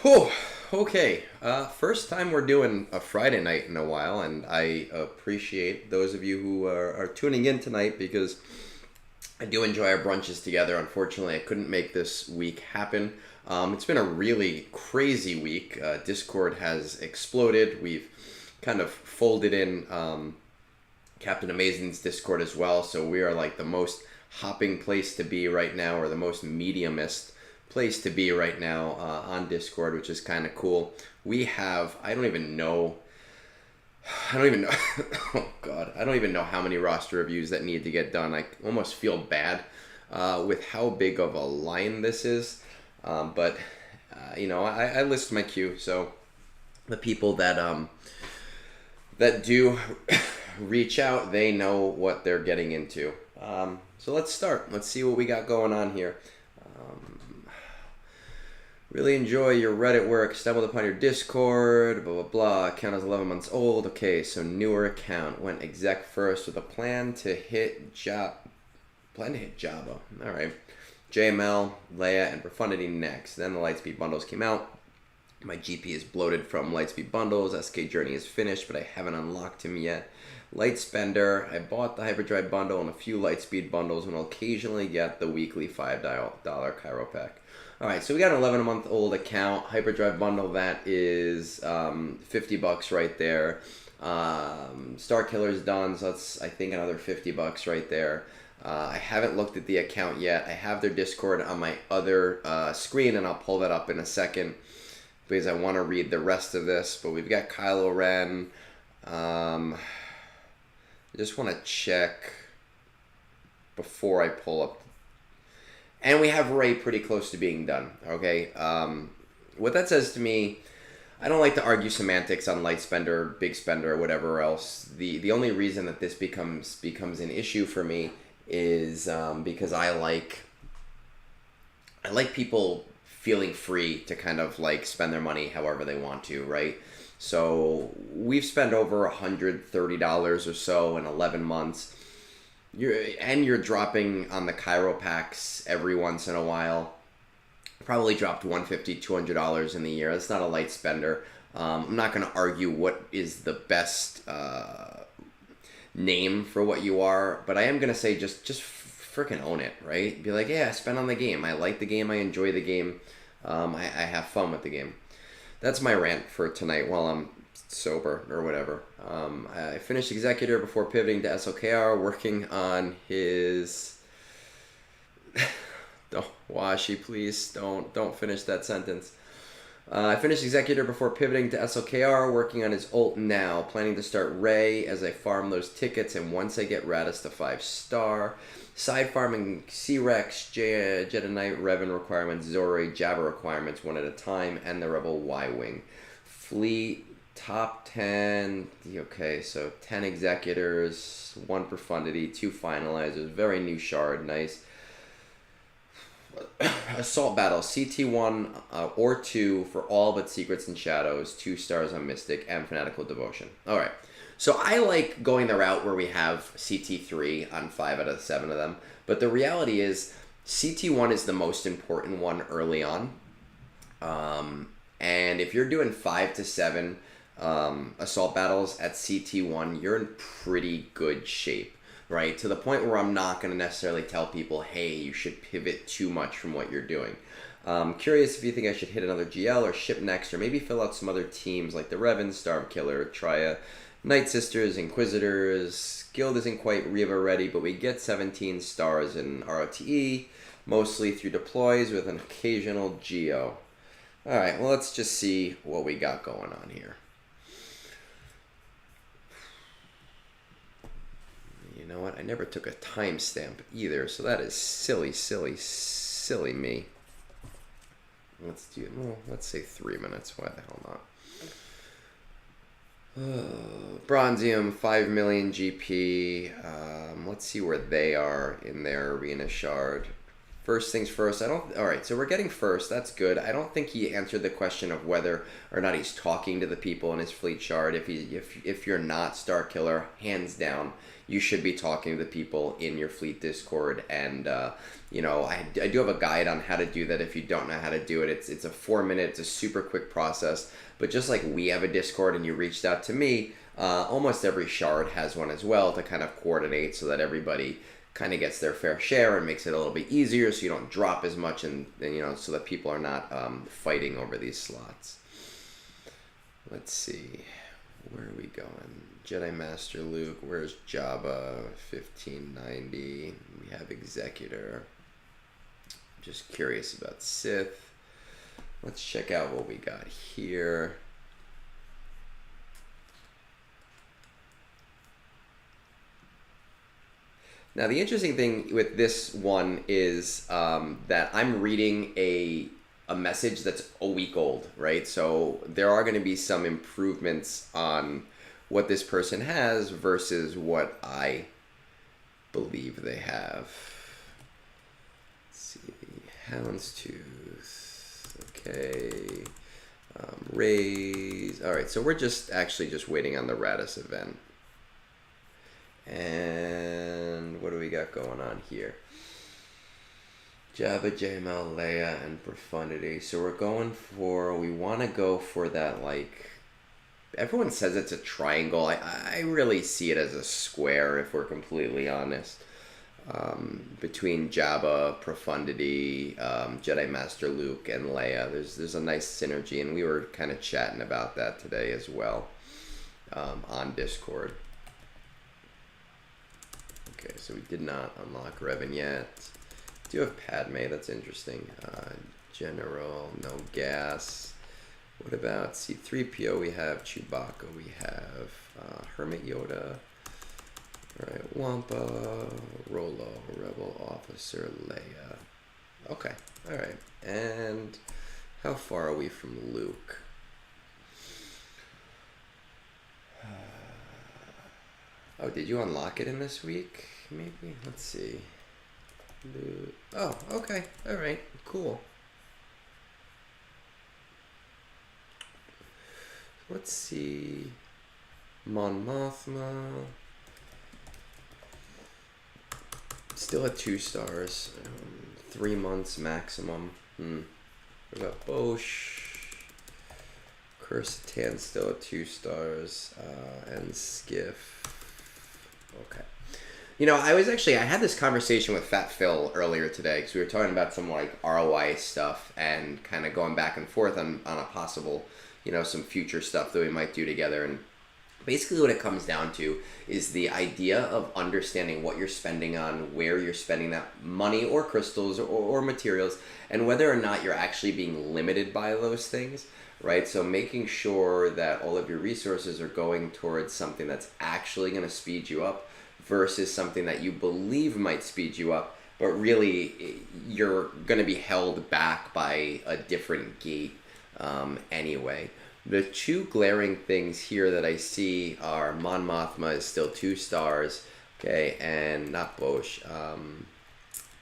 Whew, okay. First time we're doing a Friday night in a while, and I appreciate those of you who are tuning in tonight because I do enjoy our brunches together. Unfortunately, I couldn't make this week happen. It's been a really crazy week. Discord has exploded. We've kind of folded in Captain Amazing's Discord as well, so we are like the most hopping place to be right now, or the most mediumist place to be right now on Discord, which is kind of cool. We have, I don't even know, oh God, I don't even know how many roster reviews that need to get done. I almost feel bad with how big of a line this is. But I list my queue, so the people that do reach out, they know what they're getting into. So let's start. Let's see what we got going on here. Really enjoy your Reddit work. Stumbled upon your Discord. Blah, blah, blah. Account is 11 months old. Okay, so newer account. Went exec first with a plan to hit Java. All right. JML, Leia, and Profundity next. Then the Lightspeed bundles came out. My GP is bloated from Lightspeed bundles. SK Journey is finished, but I haven't unlocked him yet. Light Spender. I bought the Hyperdrive bundle and a few Lightspeed bundles, and I'll occasionally get the weekly $5 Cairo pack. Alright, so we got an 11-month-old account. Hyperdrive bundle, that is $50 right there. Starkiller's done, so that's, I think, another $50 right there. I haven't looked at the account yet. I have their Discord on my other screen, and I'll pull that up in a second because I want to read the rest of this. But we've got Kylo Ren. I just want to check before I pull up. And we have Ray pretty close to being done, okay? What that says to me, I don't like to argue semantics on light spender, big spender, or whatever else. The only reason that this becomes an issue for me is because I like people feeling free to kind of like spend their money however they want to, right? So we've spent over $130 or so in 11 months. You're dropping on the Cairo packs every once in a while. Probably dropped $150, $200 in the year. That's not a light spender. I'm not going to argue what is the best name for what you are, but I am going to say just freaking own it, right? Be like, yeah, I spent on the game. I like the game. I enjoy the game. I have fun with the game. That's my rant for tonight while I'm sober or whatever. I finished Executor before pivoting to SOKR, working on his... Don't, Washi, please, don't finish that sentence. I finished Executor before pivoting to SOKR, working on his ult now, planning to start Ray as I farm those tickets, and once I get Radis to 5-star, side farming C-Rex, Jedi Knight, Revan requirements, Zori, Jabba requirements one at a time, and the Rebel Y-Wing. Fleet, top 10, okay, so 10 Executors, 1 Profundity, 2 Finalizers, very new shard, nice. Assault Battle, CT1 or 2 for all but Secrets and Shadows, 2 stars on Mystic, and Fanatical Devotion. Alright, so I like going the route where we have CT3 on 5 out of 7 of them, but the reality is CT1 is the most important one early on. And if you're doing 5 to 7 Assault Battles at CT1, you're in pretty good shape. Right, to the point where I'm not going to necessarily tell people, hey, you should pivot too much from what you're doing. Curious if you think I should hit another GL or ship next, or maybe fill out some other teams like the Revan, Starkiller, Tria, Night Sisters, Inquisitors. Guild isn't quite Reva ready, but we get 17 stars in ROTE, mostly through deploys with an occasional Geo. Alright, well, let's just see what we got going on here. You know what? I never took a timestamp either, so that is silly me. Let's do, well, let's say 3 minutes. Why the hell not? Bronzium, 5 million GP. Let's see where they are in their arena shard. First things first, all right, so we're getting first, that's good. I don't think he answered the question of whether or not he's talking to the people in his fleet chart. If you're not Starkiller, hands down, you should be talking to the people in your fleet Discord. And, I do have a guide on how to do that if you don't know how to do it. It's a 4-minute, it's a super quick process. But just like we have a Discord and you reached out to me, almost every shard has one as well to kind of coordinate so that everybody kind of gets their fair share and makes it a little bit easier so you don't drop as much and so that people are not fighting over these slots. Let's see, where are we going? Jedi Master Luke, where's Jabba? 1590. We have Executor. Just curious about Sith. Let's check out what we got here. Now, the interesting thing with this one is that I'm reading a message that's a week old, right? So there are going to be some improvements on what this person has versus what I believe they have. Let's see. Houndstooth. Okay. Raise. All right, so we're just waiting on the Radis event. And what do we got going on here? Jabba, JML, Leia, and Profundity. So we want to go for that, like, everyone says it's a triangle. I really see it as a square, if we're completely honest. Between Jabba, Profundity, Jedi Master Luke, and Leia. There's a nice synergy, and we were kind of chatting about that today as well on Discord. Okay, so we did not unlock Revan yet. Do have Padme, that's interesting. General, no gas. What about C-3PO? We have Chewbacca, we have Hermit Yoda. Alright, Wampa, Rolo, Rebel Officer, Leia. Okay, alright. And how far are we from Luke? Oh, did you unlock it in this week? Maybe? Let's see. Oh, okay. Alright. Cool. Let's see. Mon Mothma. Still at 2 stars. 3 months maximum. What about Bosch? Cursitan still at 2 stars. And Skiff. Okay. I had this conversation with Fat Phil earlier today because we were talking about some like ROI stuff and kind of going back and forth on a possible, some future stuff that we might do together. And basically what it comes down to is the idea of understanding what you're spending on, where you're spending that money or crystals or materials, and whether or not you're actually being limited by those things, right? So making sure that all of your resources are going towards something that's actually going to speed you up versus something that you believe might speed you up, but really you're going to be held back by a different gate anyway. The 2 glaring things here that I see are Mon Mothma is still 2 stars, okay, and not Bosch,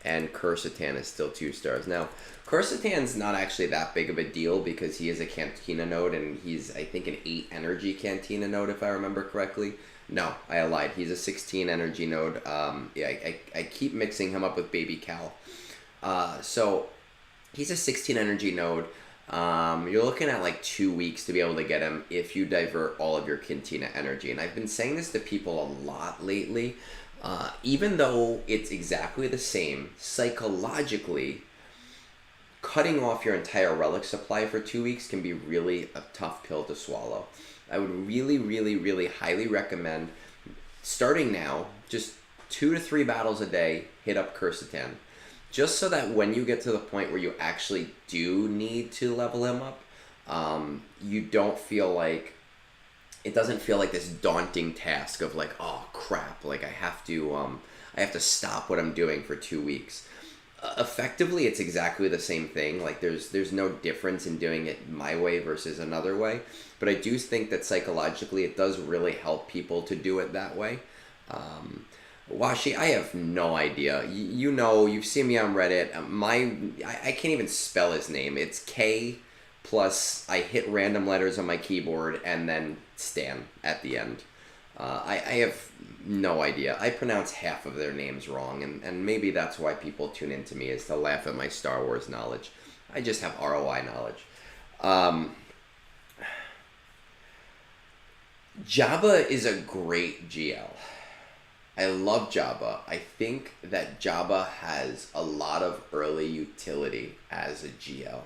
and Cursitan is still 2 stars. Now, Cursitan's not actually that big of a deal because he is a Cantina node, and he's, I think, an 8 energy Cantina node, if I remember correctly. No, I lied. He's a 16 energy node. I keep mixing him up with Baby Cal. So he's a 16 energy node. You're looking at like 2 weeks to be able to get him if you divert all of your Cantina energy. And I've been saying this to people a lot lately. Even though it's exactly the same, psychologically, cutting off your entire relic supply for 2 weeks can be really a tough pill to swallow. I would really, really, really highly recommend starting now, just 2 to 3 battles a day, hit up Cursitan. Just so that when you get to the point where you actually do need to level him up, you don't feel like, it doesn't feel like this daunting task of like, oh crap, like I have to stop what I'm doing for 2 weeks. Effectively, it's exactly the same thing. Like there's no difference in doing it my way versus another way. But I do think that psychologically it does really help people to do it that way. Washi, I have no idea. You know, you've seen me on Reddit. I can't even spell his name. It's K plus I hit random letters on my keyboard and then Stan at the end. I have no idea. I pronounce half of their names wrong, and maybe that's why people tune into me, is to laugh at my Star Wars knowledge. I just have ROI knowledge. Jabba is a great GL. I love Jabba. I think that Jabba has a lot of early utility as a GL.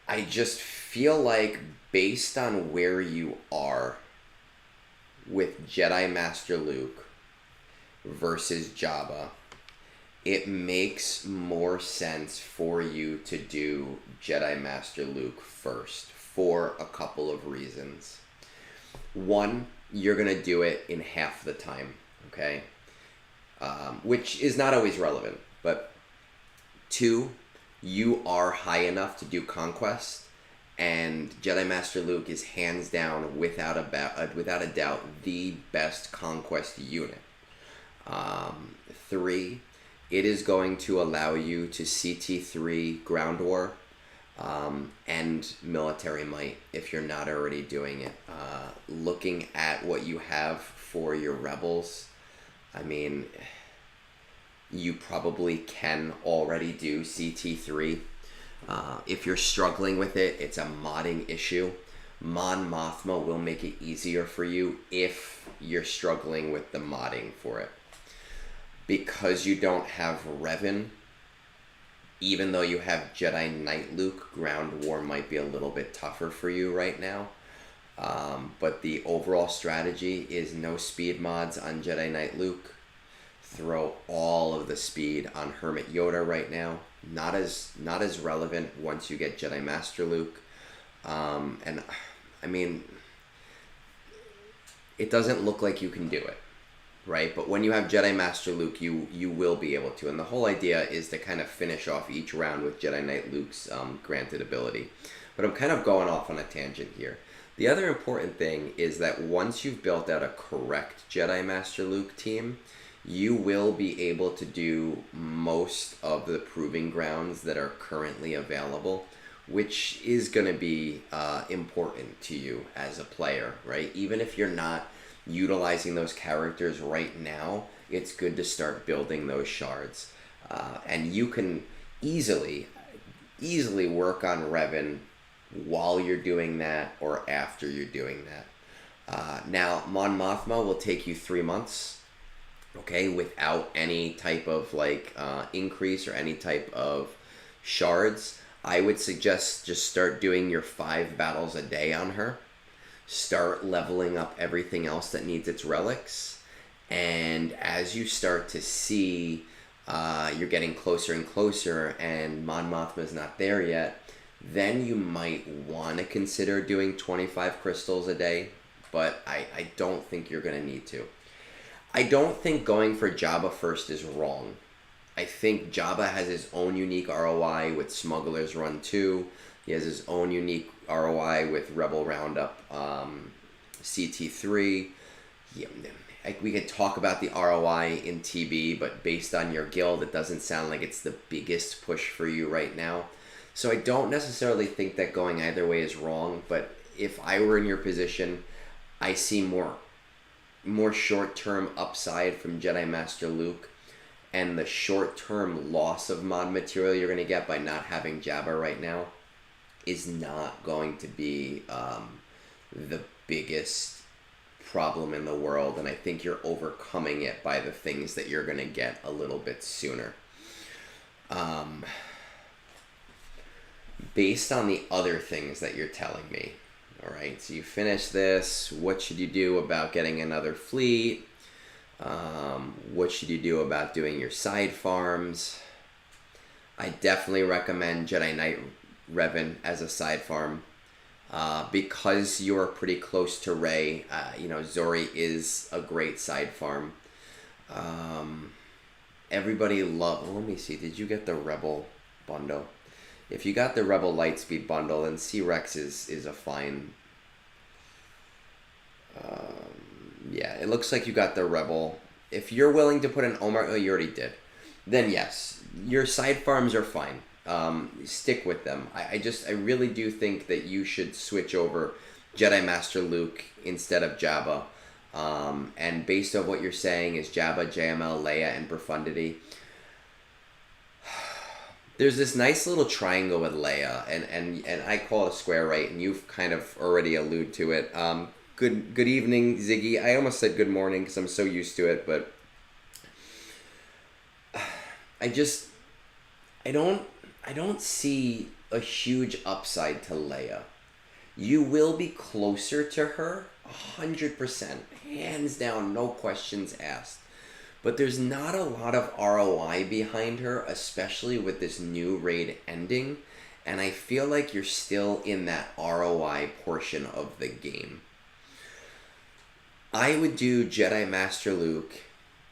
I just feel like, based on where you are with Jedi Master Luke versus Jabba, it makes more sense for you to do Jedi Master Luke first for a couple of reasons. One, you're going to do it in half the time, okay? Which is not always relevant. But two, you are high enough to do Conquest, and Jedi Master Luke is hands down, without a doubt, the best Conquest unit. Three, it is going to allow you to CT3 Ground War and Military Might if you're not already doing it. Looking at what you have for your Rebels, I mean, you probably can already do CT3. If you're struggling with it, it's a modding issue. Mon Mothma will make it easier for you if you're struggling with the modding for it. Because you don't have Revan, even though you have Jedi Knight Luke, Ground War might be a little bit tougher for you right now. But the overall strategy is no speed mods on Jedi Knight Luke. Throw all of the speed on Hermit Yoda right now. Not as relevant once you get Jedi Master Luke. And I mean, it doesn't look like you can do it, right? But when you have Jedi Master Luke, you will be able to. And the whole idea is to kind of finish off each round with Jedi Knight Luke's granted ability. But I'm kind of going off on a tangent here. The other important thing is that once you've built out a correct Jedi Master Luke team, you will be able to do most of the proving grounds that are currently available, which is going to be important to you as a player, right? Even if you're not utilizing those characters right now, it's good to start building those shards. And you can easily work on Revan while you're doing that or after you're doing that. Now, Mon Mothma will take you 3 months, okay, without any type of increase or any type of shards. I would suggest just start doing your 5 battles a day on her. Start leveling up everything else that needs its relics. And as you start to see you're getting closer and closer and Mon Mothma's not there yet, then you might want to consider doing 25 crystals a day. But I don't think you're going to need to. I don't think going for Jabba first is wrong. I think Jabba has his own unique ROI with Smuggler's Run 2. He has his own unique ROI with Rebel Roundup CT3. Yeah, we could talk about the ROI in TB, but based on your guild, it doesn't sound like it's the biggest push for you right now. So I don't necessarily think that going either way is wrong, but if I were in your position, I see more short-term upside from Jedi Master Luke, and the short-term loss of mod material you're going to get by not having Jabba right now is not going to be the biggest problem in the world, and I think you're overcoming it by the things that you're going to get a little bit sooner. Based on the other things that you're telling me, all right, so you finish this, what should you do about getting another fleet? What should you do about doing your side farms? I definitely recommend Jedi Knight Revan as a side farm. Because you're pretty close to Rey, Zori is a great side farm. Everybody let me see, did you get the Rebel bundle? If you got the Rebel Lightspeed bundle, then C-Rex is a fine... yeah, it looks like you got the Rebel if you're willing to put an Omar, oh, you already did, then yes, your side farms are fine. Stick with them. I really do think that you should switch over Jedi Master Luke instead of Jabba. And based on what you're saying is Jabba, JML, Leia, and Profundity. There's this nice little triangle with Leia, and I call it a square, right? And you've kind of already alluded to it. Good evening, Ziggy. I almost said good morning because I'm so used to it, but I don't see a huge upside to Leia. You will be closer to her, 100%, hands down, no questions asked. But there's not a lot of ROI behind her, especially with this new raid ending, and I feel like you're still in that ROI portion of the game. I would do Jedi Master Luke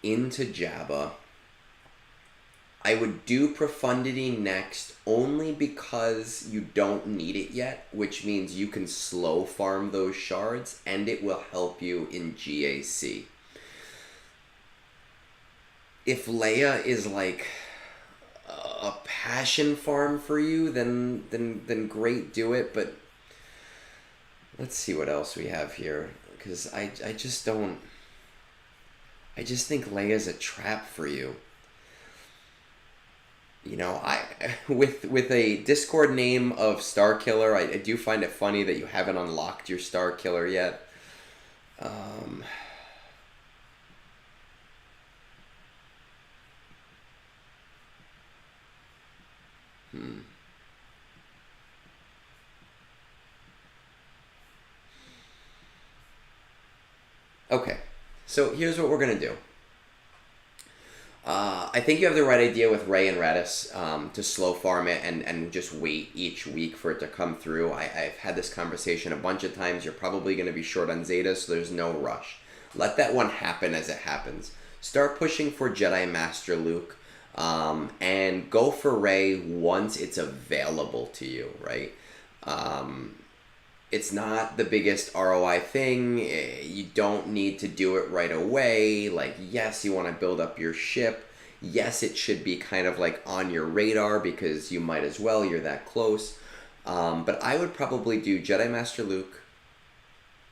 into Jabba. I would do Profundity next only because you don't need it yet, which means you can slow farm those shards and it will help you in GAC. If Leia is like a passion farm for you, then great, do it. But let's see what else we have here, because I just think Leia's a trap for you. You know, with a Discord name of Starkiller, I do find it funny that you haven't unlocked your Starkiller yet. Okay, so here's what we're going to do. I think you have the right idea with Rey and Radis to slow farm it and just wait each week for it to come through. I've had this conversation a bunch of times. You're probably going to be short on Zeta, so there's no rush. Let that one happen as it happens. Start pushing for Jedi Master Luke and go for Rey once it's available to you, right? It's not the biggest ROI thing. You don't need to do it right away. Like, yes, you want to build up your ship. Yes, it should be kind of like on your radar because you might as well. You're that close. But I would probably do Jedi Master Luke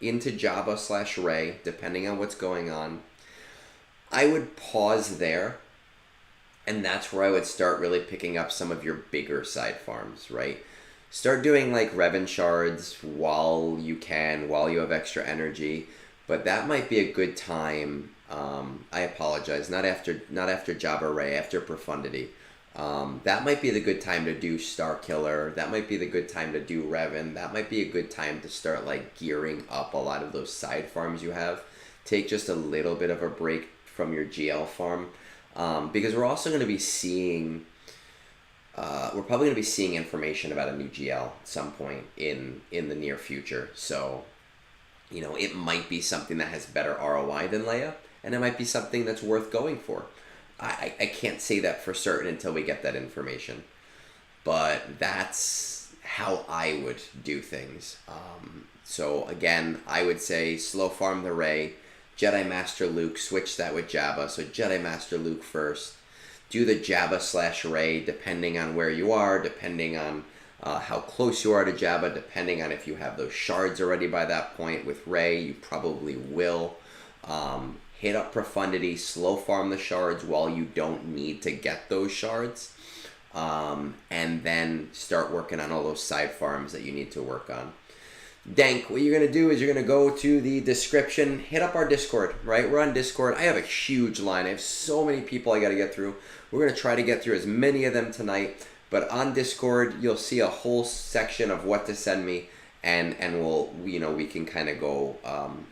into Jabba/Rey, depending on what's going on. I would pause there. And that's where I would start really picking up some of your bigger side farms, right? Start doing like Revan shards while you can, while you have extra energy, but that might be a good time. I apologize, not after Jabba Rey, after Profundity. That might be the good time to do Starkiller. That might be the good time to do Revan. That might be a good time to start like gearing up a lot of those side farms you have. Take just a little bit of a break from your GL farm, because we're also going to be seeing. We're probably going to be seeing information about a new GL at some point in the near future. So, you know, it might be something that has better ROI than Leia, and it might be something that's worth going for. I can't say that for certain until we get that information. But that's how I would do things. So, again, I would say slow farm the Rey, Jedi Master Luke, switch that with Jabba. So Jedi Master Luke first. Do the Jabba/Rey depending on where you are, depending on how close you are to Jabba, depending on if you have those shards already by that point. With Rey, you probably will. Hit up Profundity, slow farm the shards while you don't need to get those shards. And then start working on all those side farms that you need to work on. Dank, what you're going to do is you're going to go to the description, hit up our Discord, right? We're on Discord. I have a huge line. I have so many people I got to get through. We're going to try to get through as many of them tonight. But on Discord, you'll see a whole section of what to send me, and we'll, you know, we can kind of go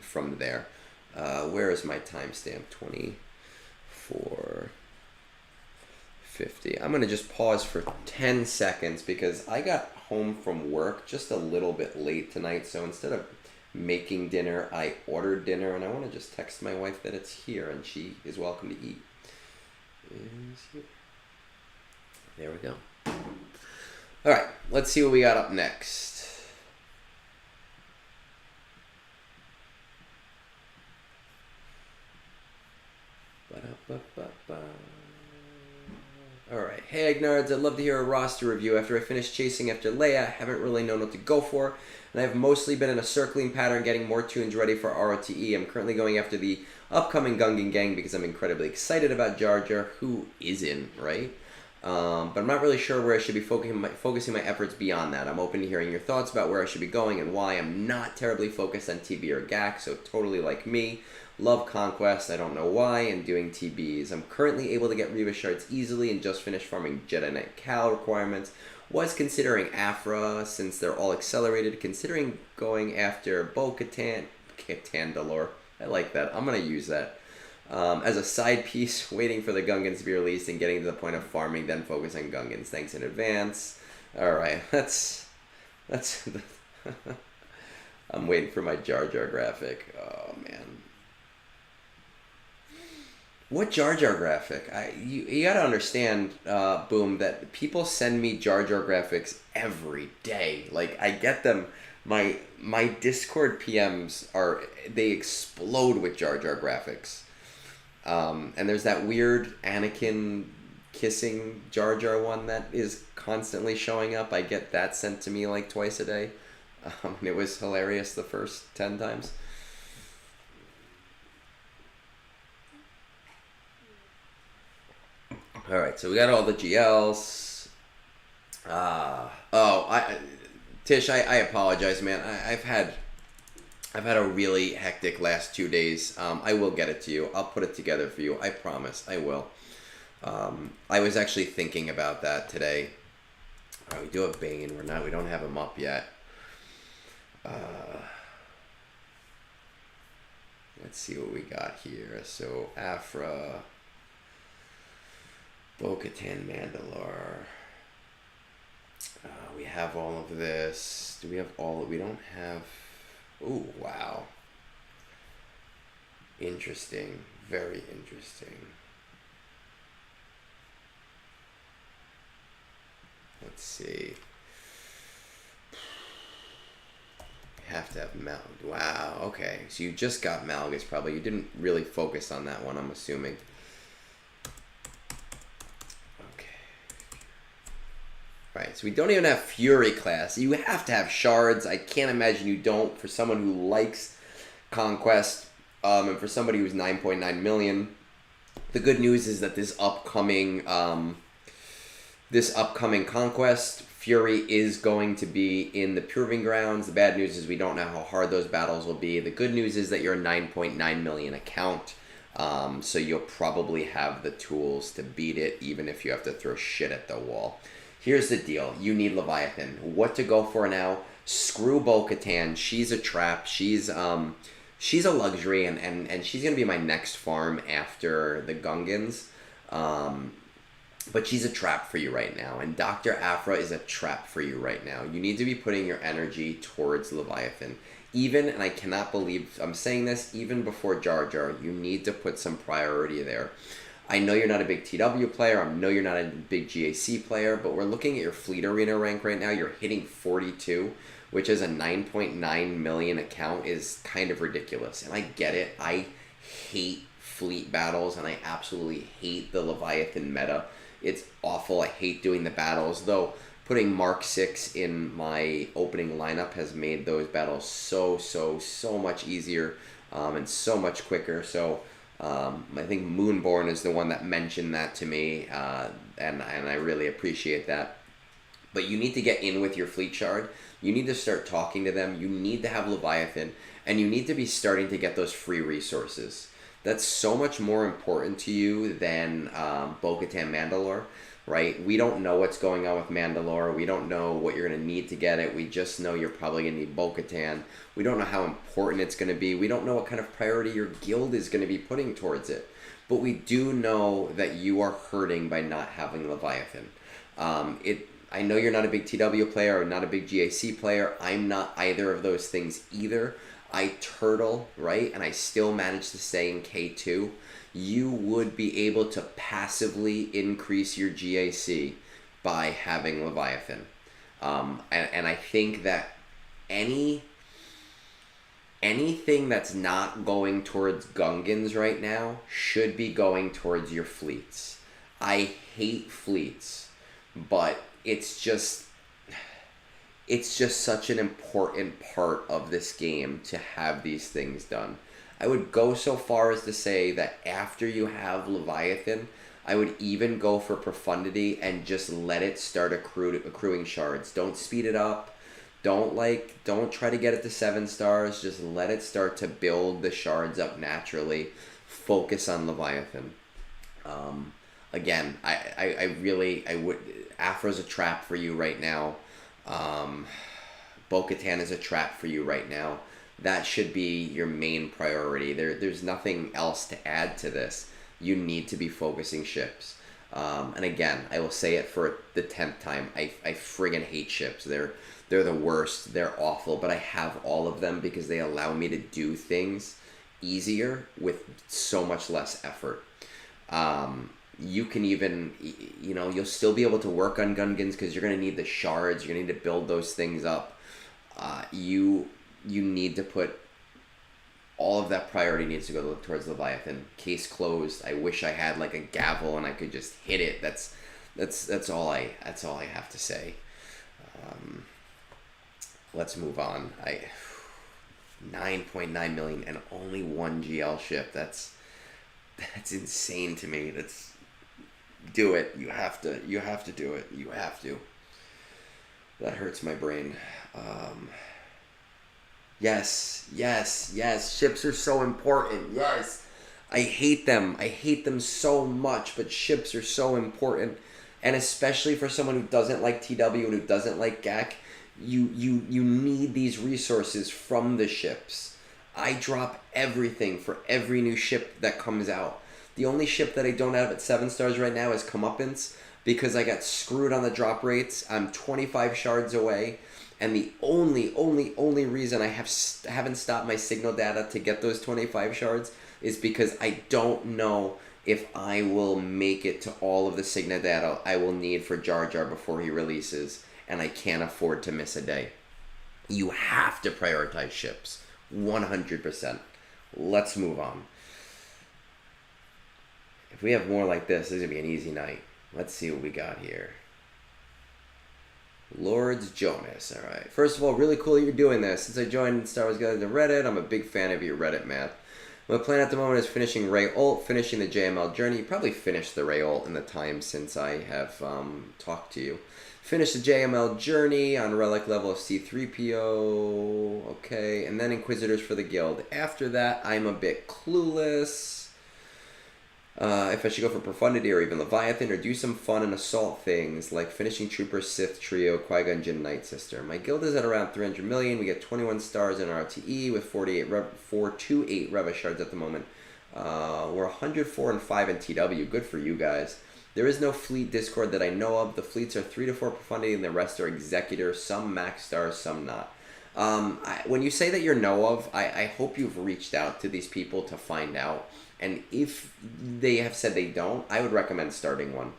from there. Where is my timestamp? 24:50. I'm going to just pause for 10 seconds because I got home from work just a little bit late tonight, so instead of making dinner, I ordered dinner, and I want to just text my wife that it's here and she is welcome to eat. There we go. All right, let's see what we got up next. Alright, hey Egnards, I'd love to hear a roster review. After I finished chasing after Leia, I haven't really known what to go for, and I've mostly been in a circling pattern getting more tunes ready for ROTE. I'm currently going after the upcoming Gungan gang because I'm incredibly excited about Jar Jar, who isn't, right? But I'm not really sure where I should be focusing my efforts beyond that. I'm open to hearing your thoughts about where I should be going and why. I'm not terribly focused on TB or GAC, so totally like me. Love Conquest, I don't know why, and doing TBs. I'm currently able to get Reva shards easily and just finished farming Jedi Knight Cal requirements. Was considering Afra, since they're all accelerated. Considering going after Bo-Katan, Candalore. I like that. I'm going to use that. As a side piece, waiting for the Gungans to be released and getting to the point of farming, then focus on Gungans. Thanks in advance. Alright, that's I'm waiting for my Jar Jar graphic. Oh, man. What Jar Jar graphic? You gotta understand, Boom, that people send me Jar Jar graphics every day. Like, I get them. My Discord PMs they explode with Jar Jar graphics. And there's that weird Anakin kissing Jar Jar one that is constantly showing up. I get that sent to me like twice a day. And it was hilarious the first 10 times. Alright, so we got all the GLs. Tish, I apologize, man. I've had a really hectic last 2 days. I will get it to you. I'll put it together for you. I promise. I will. I was actually thinking about that today. Alright, we do have Bane. We don't have him up yet. Let's see what we got here. So, Afra... Bo-Katan, Mandalore. We have all of this. Do we have all? We don't have... Ooh, wow. Interesting. Very interesting. Let's see. We have to have Mal. Wow, okay. So you just got Malgus probably. You didn't really focus on that one, I'm assuming. Right, so we don't even have Fury class. You have to have shards. I can't imagine you don't for someone who likes Conquest, and for somebody who's 9.9 million. The good news is that this upcoming Conquest, Fury is going to be in the Proving Grounds. The bad news is we don't know how hard those battles will be. The good news is that you're a 9.9 million account, so you'll probably have the tools to beat it, even if you have to throw shit at the wall. Here's the deal. You need Leviathan. What to go for now? Screw Bo-Katan. She's a trap. She's a luxury, and she's going to be my next farm after the Gungans. But she's a trap for you right now. And Dr. Afra is a trap for you right now. You need to be putting your energy towards Leviathan. Even, and I cannot believe I'm saying this, even before Jar Jar, you need to put some priority there. I know you're not a big TW player. I know you're not a big GAC player, but we're looking at your Fleet Arena rank right now. You're hitting 42, which is a 9.9 million account is kind of ridiculous. And I get it. I hate fleet battles, and I absolutely hate the Leviathan meta. It's awful. I hate doing the battles, though putting Mark 6 in my opening lineup has made those battles so much easier and so much quicker. So... I think Moonborn is the one that mentioned that to me, and I really appreciate that. But you need to get in with your fleet shard. You need to start talking to them. You need to have Leviathan, and you need to be starting to get those free resources. That's so much more important to you than Bo-Katan Mandalore, right? We don't know what's going on with Mandalore. We don't know what you're going to need to get it. We just know you're probably going to need Bo-Katan. We don't know how important it's going to be. We don't know what kind of priority your guild is going to be putting towards it. But we do know that you are hurting by not having Leviathan. I know you're not a big TW player or not a big GAC player. I'm not either of those things either. I turtle, right? And I still manage to stay in K2. You would be able to passively increase your GAC by having Leviathan. And I think that any anything that's not going towards Gungans right now should be going towards your fleets. I hate fleets, but it's just such an important part of this game to have these things done. I would go so far as to say that after you have Leviathan, I would even go for Profundity and just let it start accruing shards. Don't speed it up. Don't try to get it to 7 stars. Just let it start to build the shards up naturally. Focus on Leviathan. Again, I would. Afro's a trap for you right now. Bo-Katan is a trap for you right now. That should be your main priority. There's nothing else to add to this. You need to be focusing ships. And again, I will say it for the 10th time. I friggin' hate ships. They're the worst. They're awful. But I have all of them because they allow me to do things easier with so much less effort. You can even, you'll still be able to work on Gungans because you're going to need the shards. You're going to need to build those things up. You need to put all of that priority needs to go towards Leviathan. Case closed. I wish I had like a gavel and I could just hit it. That's all I have to say. Let's move on. 9.9 million and only one GL ship. That's insane to me. Do it. You have to do it. You have to. That hurts my brain. Yes. Ships are so important. Yes. I hate them. I hate them so much, but ships are so important. And especially for someone who doesn't like TW and who doesn't like GAC, you need these resources from the ships. I drop everything for every new ship that comes out. The only ship that I don't have at 7 stars right now is Comeuppance because I got screwed on the drop rates. I'm 25 shards away. And the only reason I haven't stopped my signal data to get those 25 shards is because I don't know if I will make it to all of the signal data I will need for Jar Jar before he releases. And I can't afford to miss a day. You have to prioritize ships. 100%. Let's move on. If we have more like this is going to be an easy night. Let's see what we got here. Lords Jonas. All right. First of all, really cool that you're doing this. Since I joined Star Wars Guide to Reddit, I'm a big fan of your Reddit math. My plan at the moment is finishing Ray Ult, finishing the JML journey. You probably finished the Ray Ult in the time since I have talked to you. Finish the JML journey on relic level of C3PO. Okay. And then Inquisitors for the Guild. After that, I'm a bit clueless. If I should go for Profundity or even Leviathan or do some fun and assault things like finishing Trooper, Sith, Trio, Qui-Gon Jinn, Night Sister. My guild is at around 300 million. We get 21 stars in RTE with 428 Reva shards at the moment. We're 104 and 5 in TW. Good for you guys. There is no fleet Discord that I know of. The fleets are 3 to 4 Profundity and the rest are Executor. Some max stars, some not. When you say that you know of, I hope you've reached out to these people to find out. And if they have said they don't, I would recommend starting one.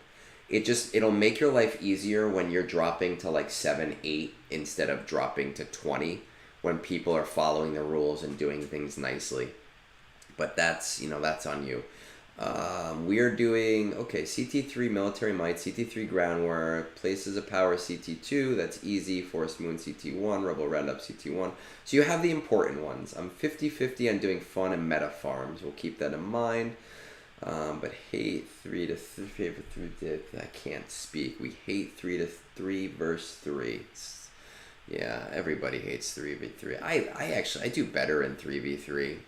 It'll make your life easier when you're dropping to like 7, 8 instead of dropping to 20 when people are following the rules and doing things nicely. But that's on you. We are doing, CT3 Military Might, CT3 Groundwork, Places of Power CT2, that's easy, Forest Moon CT1, Rebel Roundup CT1. So you have the important ones. I'm 50-50 on doing fun and meta farms. We'll keep that in mind. But hate 3 to 3, I can't speak. We hate 3 to 3 verse 3. Yeah, everybody hates 3v3. I do better in 3v3.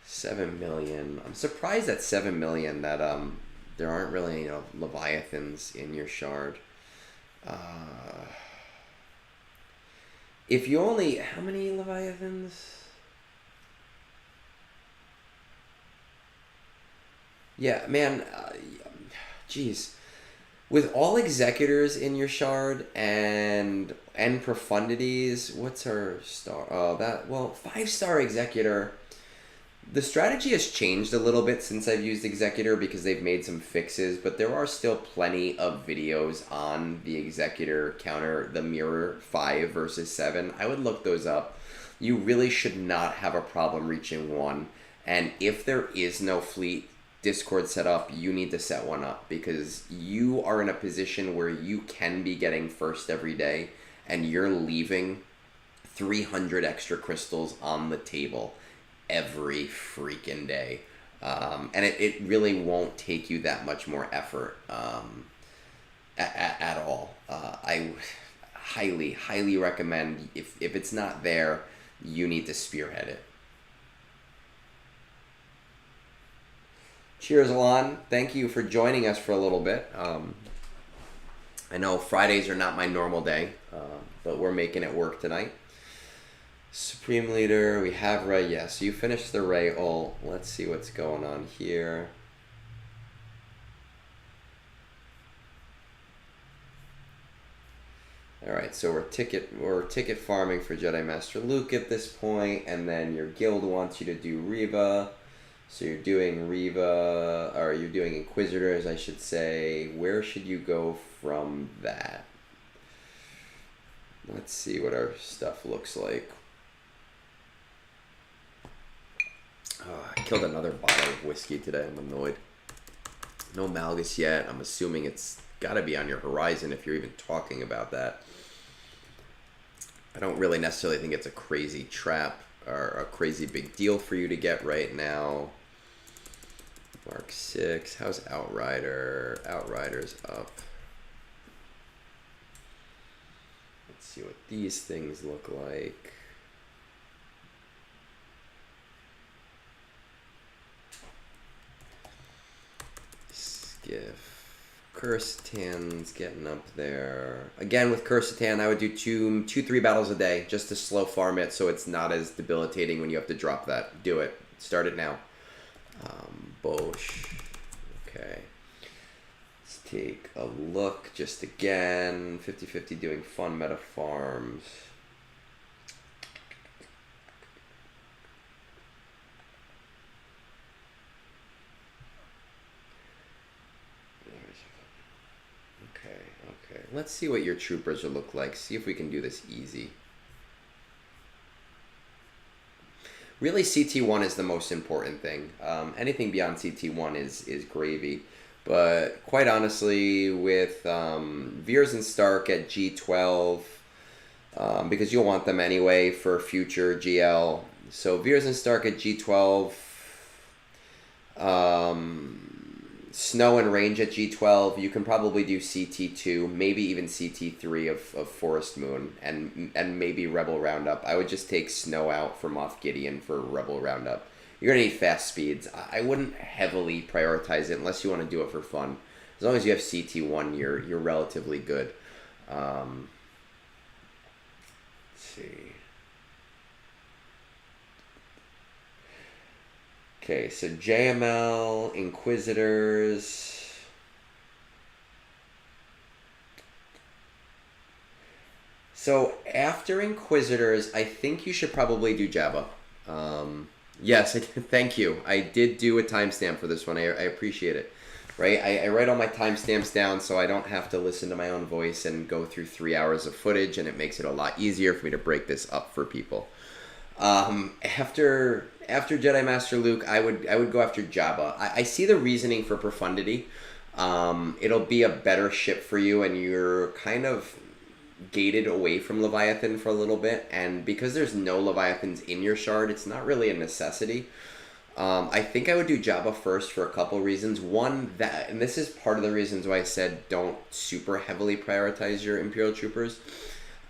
7 million. I'm surprised at 7 million that there aren't really Leviathans in your shard. If you only how many Leviathans? Yeah, man. Jeez. With all Executors in your shard and Profundities, what's her star? 5-star Executor. The strategy has changed a little bit since I've used Executor because they've made some fixes, but there are still plenty of videos on the Executor counter, the Mirror 5 versus 7. I would look those up. you really should not have a problem reaching 1. And if there is no fleet Discord set up, you need to set one up, because you are in a position where you can be getting first every day and you're leaving 300 extra crystals on the table every freaking day. And it really won't take you that much more effort at all. I highly recommend, if it's not there, you need to spearhead it. Cheers, Alon. Thank you for joining us for a little bit. I know Fridays are not my normal day, but we're making it work tonight. Supreme Leader, we have Ray. Yes, you finished the Ray ult. Let's see what's going on here. Alright, so we're ticket farming for Jedi Master Luke at this point, and then your guild wants you to do Reva. So you're doing Reva, or you're doing Inquisitors, I should say. Where should you go from that? Let's see what our stuff looks like. Oh, I killed another bottle of whiskey today. I'm annoyed. No Malgus yet. I'm assuming it's got to be on your horizon if you're even talking about that. I don't really necessarily think it's a crazy trap or a crazy big deal for you to get right now. Mark 6. How's Outrider? Outrider's up. Let's see what these things look like. Skiff. Cursitan's getting up there. Again, with Cursitan, I would do 2-3 battles a day just to slow farm it so it's not as debilitating when you have to drop that. Do it. Start it now. Bosch. Okay. Let's take a look just again. 50-50 doing fun meta farms. Okay. Let's see what your troopers will look like. See if we can do this easy. Really, CT1 is the most important thing. Anything beyond CT1 is gravy. But quite honestly, with Veers and Stark at G12, because you'll want them anyway for future GL. So Veers and Stark at G12, Snow and Range at G12, you can probably do CT2, maybe even CT3 of Forest Moon, and maybe Rebel Roundup. I would just take Snow out for Moff Gideon for Rebel Roundup. You're going to need fast speeds. I wouldn't heavily prioritize it unless you want to do it for fun. As long as you have CT1, you're relatively good. Let's see. Okay, so JML, Inquisitors. So after Inquisitors, I think you should probably do Jabba. Yes, thank you. I did do a timestamp for this one. I appreciate it. Right, I write all my timestamps down so I don't have to listen to my own voice and go through 3 hours of footage, and it makes it a lot easier for me to break this up for people. After Jedi Master Luke, I would go after Jabba. I see the reasoning for Profundity. It'll be a better ship for you, and you're kind of gated away from Leviathan for a little bit. And because there's no Leviathans in your shard, it's not really a necessity. I think I would do Jabba first for a couple reasons. One, and this is part of the reasons why I said don't super heavily prioritize your Imperial Troopers.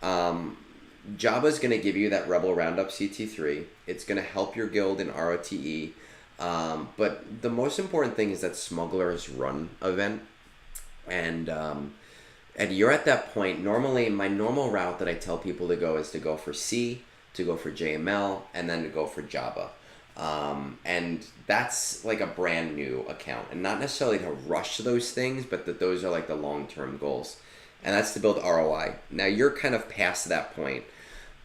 Jabba's going to give you that Rebel Roundup CT3. It's going to help your guild in ROTE. But the most important thing is that Smuggler's Run event. And you're at that point. Normally, my normal route that I tell people to go is to go for C, to go for JML, and then to go for Jabba. And that's like a brand new account. And not necessarily to rush those things, but that those are like the long-term goals. And that's to build ROI. Now, you're kind of past that point.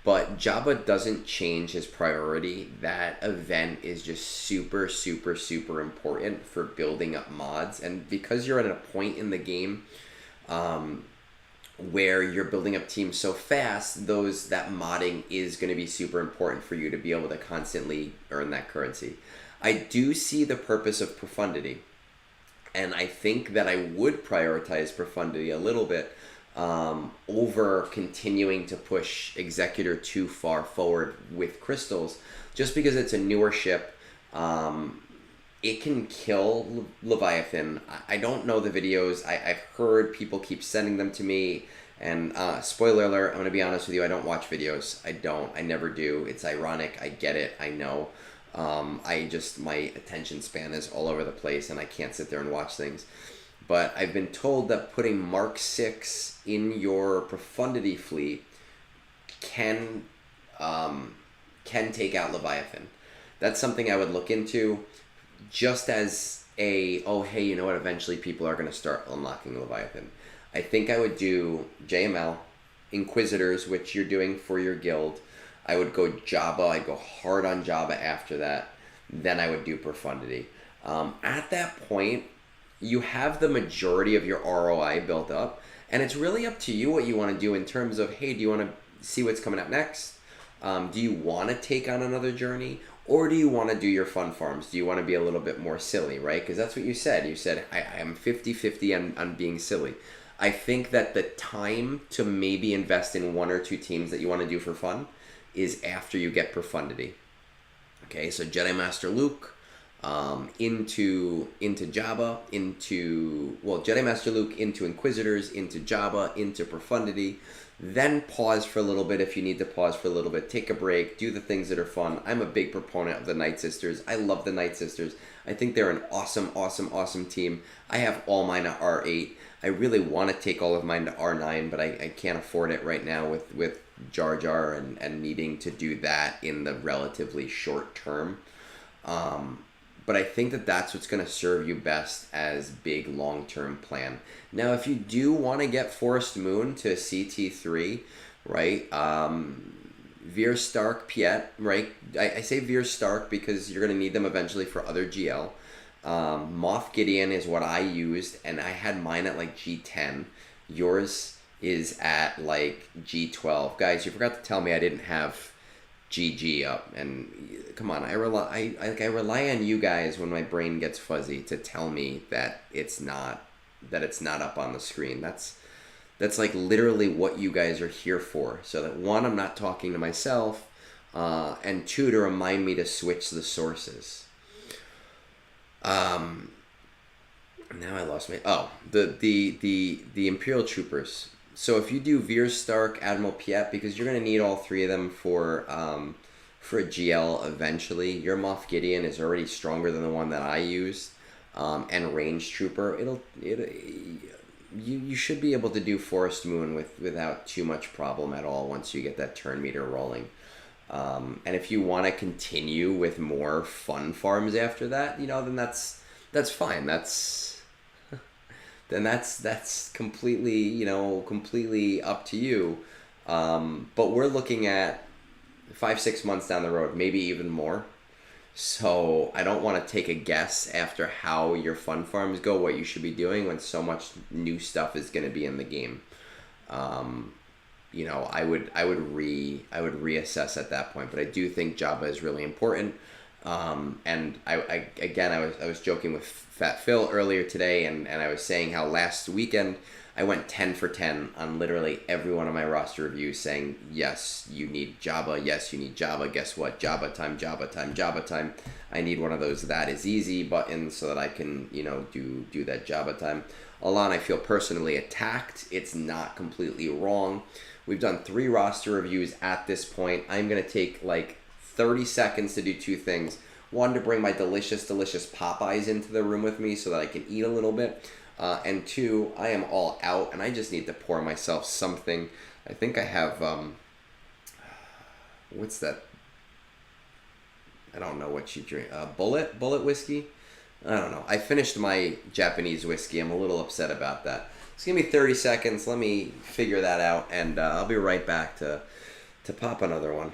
But Jabba doesn't change his priority. That event is just super, super, super important for building up mods. And because you're at a point in the game where you're building up teams so fast, that modding is going to be super important for you to be able to constantly earn that currency. I do see the purpose of profundity, and I think that I would prioritize profundity a little bit over continuing to push Executor too far forward with crystals, just because it's a newer ship. It can kill Leviathan. I don't know the videos. I've heard people keep sending them to me. And spoiler alert, I'm going to be honest with you, I don't watch videos. I never do. It's ironic. I get it. I know. My attention span is all over the place and I can't sit there and watch things. But I've been told that putting Mark 6 in your profundity fleet can take out Leviathan. That's something I would look into. Just as hey, you know what, eventually people are going to start unlocking Leviathan. I think I would do JML, Inquisitors, which you're doing for your guild. I would go Jabba. I'd go hard on Jabba after that. Then I would do Profundity. At that point, you have the majority of your ROI built up, and it's really up to you what you want to do in terms of, hey, do you want to see what's coming up next? Do you want to take on another journey? Or do you want to do your fun farms? Do you want to be a little bit more silly, right? Because that's what you said. You said, I am 50-50 on being silly. I think that the time to maybe invest in one or two teams that you want to do for fun is after you get Profundity. Okay, so Jedi Master Luke into Jabba, Jedi Master Luke into Inquisitors, into Jabba, into Profundity. Then pause for a little bit if you need to pause for a little bit. Take a break. Do the things that are fun. I'm a big proponent of the Night Sisters. I love the Night Sisters. I think they're an awesome team. I have all mine at R8. I really want to take all of mine to R9, but I can't afford it right now with Jar Jar and needing to do that in the relatively short term. But I think that that's what's going to serve you best as big long-term plan. Now, if you do want to get Forest Moon to CT3, right, Veer Stark Piet, right, I say Veer Stark because you're going to need them eventually for other GL. Moff Gideon is what I used, and I had mine at like G10. Yours is at like G12. Guys, you forgot to tell me I didn't have GG up, and come on, I rely on you guys when my brain gets fuzzy to tell me that it's not up on the screen. That's like literally what you guys are here for, so that one, I'm not talking to myself, and two, to remind me to switch the sources. Now I lost my the Imperial Troopers. So if you do Veer Stark, Admiral Piet, because you're going to need all three of them for a GL eventually. Your Moff Gideon is already stronger than the one that I used, and Range Trooper. You should be able to do Forest Moon without too much problem at all once you get that turn meter rolling. And if you want to continue with more fun farms after that, then that's fine. That's completely up to you. But we're looking at 5-6 months down the road, maybe even more. So I don't want to take a guess after how your fun farms go, what you should be doing when so much new stuff is going to be in the game. I would reassess at that point, but I do think Jabba is really important. And I was joking with Fat Phil earlier today, and I was saying how last weekend I went 10 for 10 on literally every one of my roster reviews, saying, yes, you need Jabba, yes, you need Jabba, guess what, Jabba time, Jabba time, Jabba time. I need one of those that is easy buttons so that I can, do that Jabba time. Alon, I feel personally attacked. It's not completely wrong. We've done 3 roster reviews at this point. I'm going to take like 30 seconds to do 2 things. One, to bring my delicious Popeyes into the room with me so that I can eat a little bit. And 2, I am all out, and I just need to pour myself something. I think I have, what's that? I don't know what you drink. Bullet whiskey? I don't know. I finished my Japanese whiskey. I'm a little upset about that. Just give me 30 seconds. Let me figure that out, and I'll be right back to pop another one.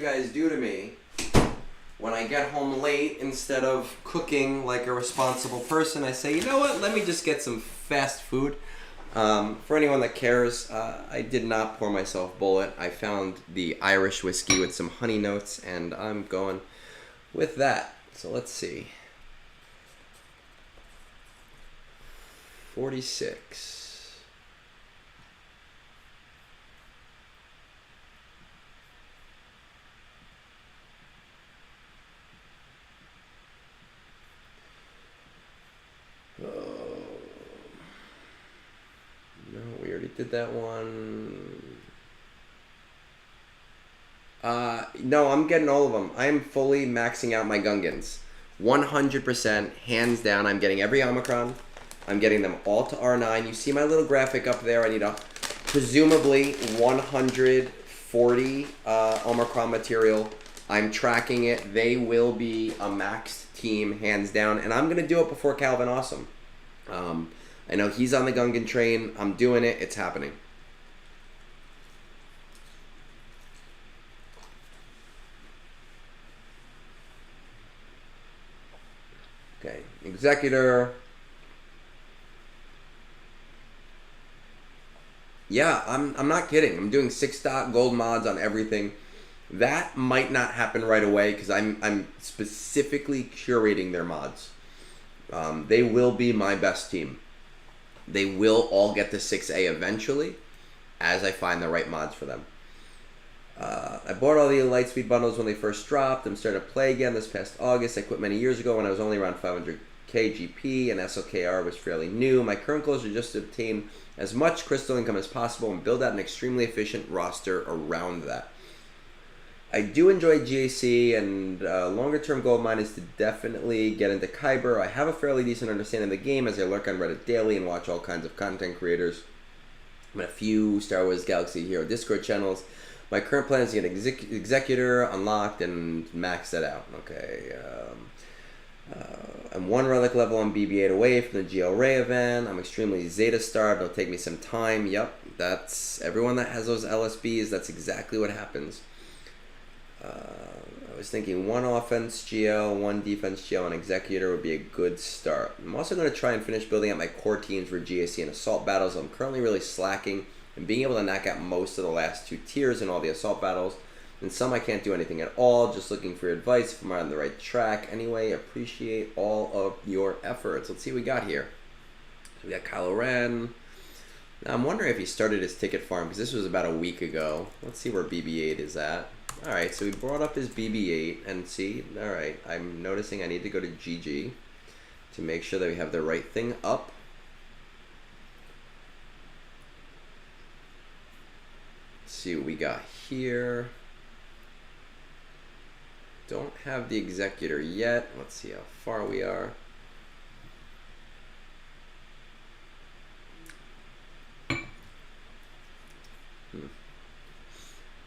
guys do to me when I get home late. Instead of cooking like a responsible person, I say, you know what, let me just get some fast food. For anyone that cares, I did not pour myself Bullet. I found the Irish whiskey with some honey notes, and I'm going with that. So let's see. 46. Oh. No, we already did that one. No, I'm getting all of them. I'm fully maxing out my Gungans. 100%, hands down, I'm getting every Omicron. I'm getting them all to R9. You see my little graphic up there. I need a presumably 140 Omicron material. I'm tracking it. They will be a maxed team, hands down. And I'm going to do it before Calvin Awesome. I know he's on the Gungan train. I'm doing it. It's happening. Okay, Executor. Yeah, I'm not kidding. I'm doing 6-dot gold mods on everything. That might not happen right away because I'm specifically curating their mods. They will be my best team. They will all get to 6A eventually as I find the right mods for them. I bought all the Lightspeed bundles when they first dropped. I'm starting to play again this past August. I quit many years ago when I was only around 500k GP and SLKR was fairly new. My current goals are just to obtain as much crystal income as possible and build out an extremely efficient roster around that. I do enjoy GAC, and longer term goal of mine is to definitely get into Kyber. I have a fairly decent understanding of the game as I lurk on Reddit daily and watch all kinds of content creators. I'm in a few Star Wars Galaxy Hero Discord channels. My current plan is to get Executor unlocked and max that out. Okay. I'm one relic level on BB-8 away from the GL Ray event. I'm extremely Zeta starved. It'll take me some time. Yep, that's everyone that has those LSBs. That's exactly what happens. I was thinking one offense GL, one defense GL, and Executor would be a good start. I'm also going to try and finish building out my core teams for GAC and assault battles. I'm currently really slacking and being able to knock out most of the last 2 tiers in all the assault battles. And some I can't do anything at all, just looking for advice if I'm on the right track. Anyway, appreciate all of your efforts. Let's see what we got here. So we got Kylo Ren. Now I'm wondering if he started his ticket farm, because this was about a week ago. Let's see where BB-8 is at. Alright, so we brought up his BB-8, and see, alright, I'm noticing I need to go to GG to make sure that we have the right thing up. Let's see what we got here. Don't have the Executor yet. Let's see how far we are.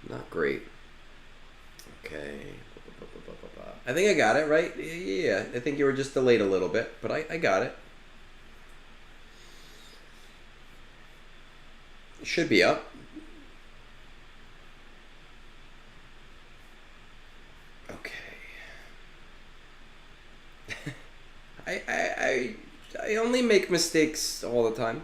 Not great. Okay. I think I got it, right? Yeah, I think you were just delayed a little bit, but I got it. It should be up. Okay. I only make mistakes all the time.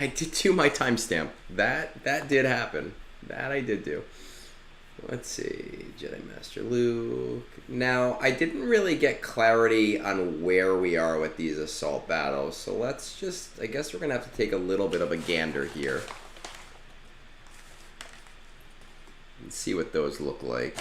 I did do my timestamp. That did happen. That I did do. Let's see. Jedi Master Luke. Now, I didn't really get clarity on where we are with these assault battles, so let's just, I guess we're going to have to take a little bit of a gander here and see what those look like.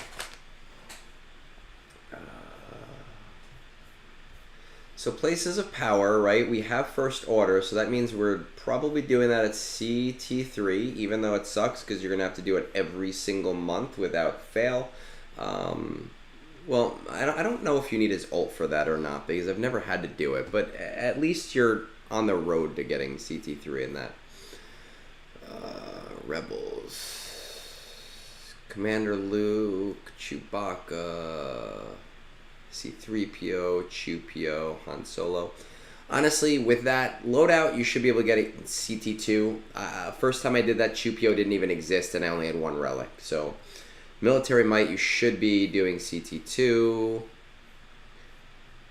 So places of power, right? We have first order, so that means we're probably doing that at CT3, even though it sucks because you're going to have to do it every single month without fail. Well, I don't know if you need his ult for that or not, because I've never had to do it, but at least you're on the road to getting CT3 in that. Rebels. Commander Luke, Chewbacca, C3PO, Chewpio, Han Solo. Honestly, with that loadout, you should be able to get it CT2. First time I did that, Chupio didn't even exist, and I only had one relic. So, military might, you should be doing CT2.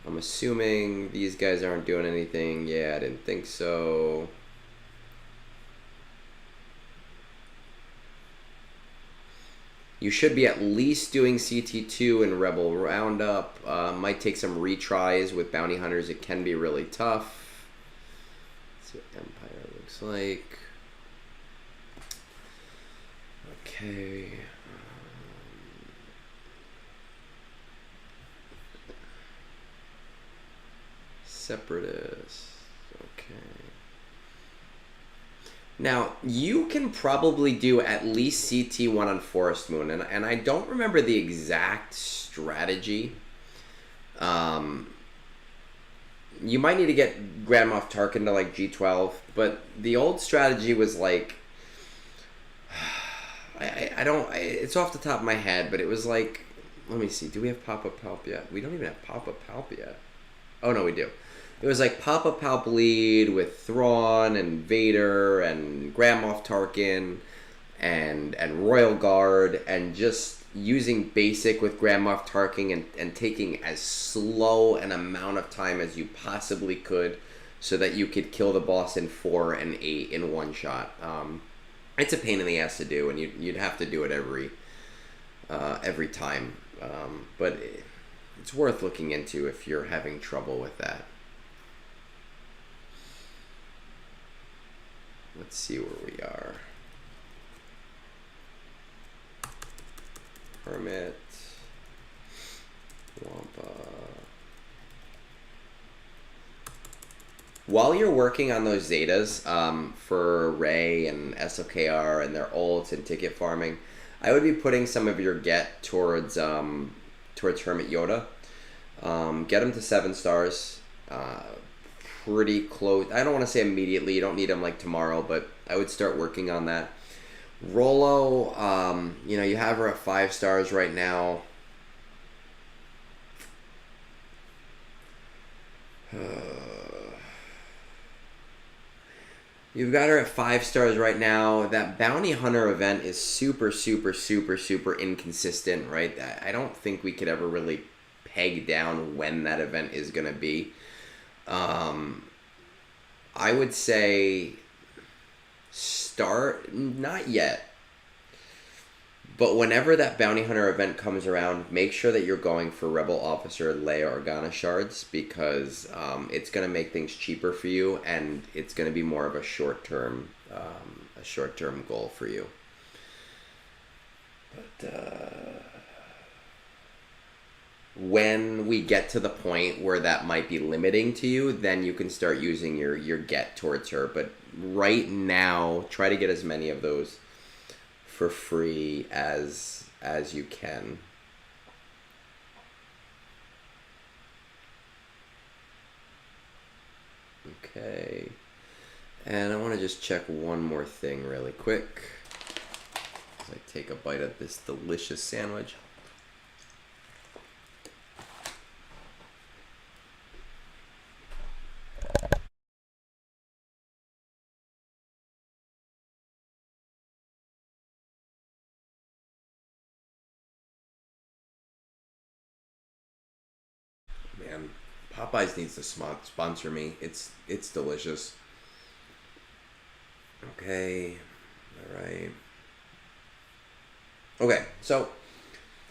I'm assuming these guys aren't doing anything. Yeah, I didn't think so. You should be at least doing CT2 and Rebel Roundup. Might take some retries with Bounty Hunters. It can be really tough. Let's see what Empire looks like. Okay. Separatists. Okay. Now, you can probably do at least CT1 on Forest Moon, and I don't remember the exact strategy. You might need to get Grand Moff Tarkin to like G12, but the old strategy was like, I don't, it's off the top of my head, but it was like, let me see, do we have Papa Palp yet? We don't even have Papa Palp yet. Oh no, we do. It was like Papa Palp lead with Thrawn and Vader and Grand Moff Tarkin and Royal Guard, and just using basic with Grand Moff Tarkin and taking as slow an amount of time as you possibly could so that you could kill the boss in 4 and 8 in one shot. It's a pain in the ass to do, and you'd have to do it every time. But it's worth looking into if you're having trouble with that. Let's see where we are. Hermit. Wampa. While you're working on those Zetas for Rey and SOKR and their ults and ticket farming, I would be putting some of your get towards Hermit Yoda. Get him to 7 stars. Pretty close. I don't want to say immediately. You don't need him like tomorrow, but I would start working on that. Rolo, you have her at 5 stars right now. You've got her at 5 stars right now. That Bounty Hunter event is super, super, super, super inconsistent, right? I don't think we could ever really peg down when that event is going to be. I would say start, not yet, but whenever that Bounty Hunter event comes around, make sure that you're going for Rebel Officer Leia Organa shards, because it's going to make things cheaper for you, and it's going to be more of a short-term goal for you. But when we get to the point where that might be limiting to you, then you can start using your get towards her. But right now, try to get as many of those for free as you can. Okay. And I want to just check one more thing really quick as I take a bite of this delicious sandwich. Man, Popeyes needs to sponsor me. It's delicious. Okay. All right. Okay, so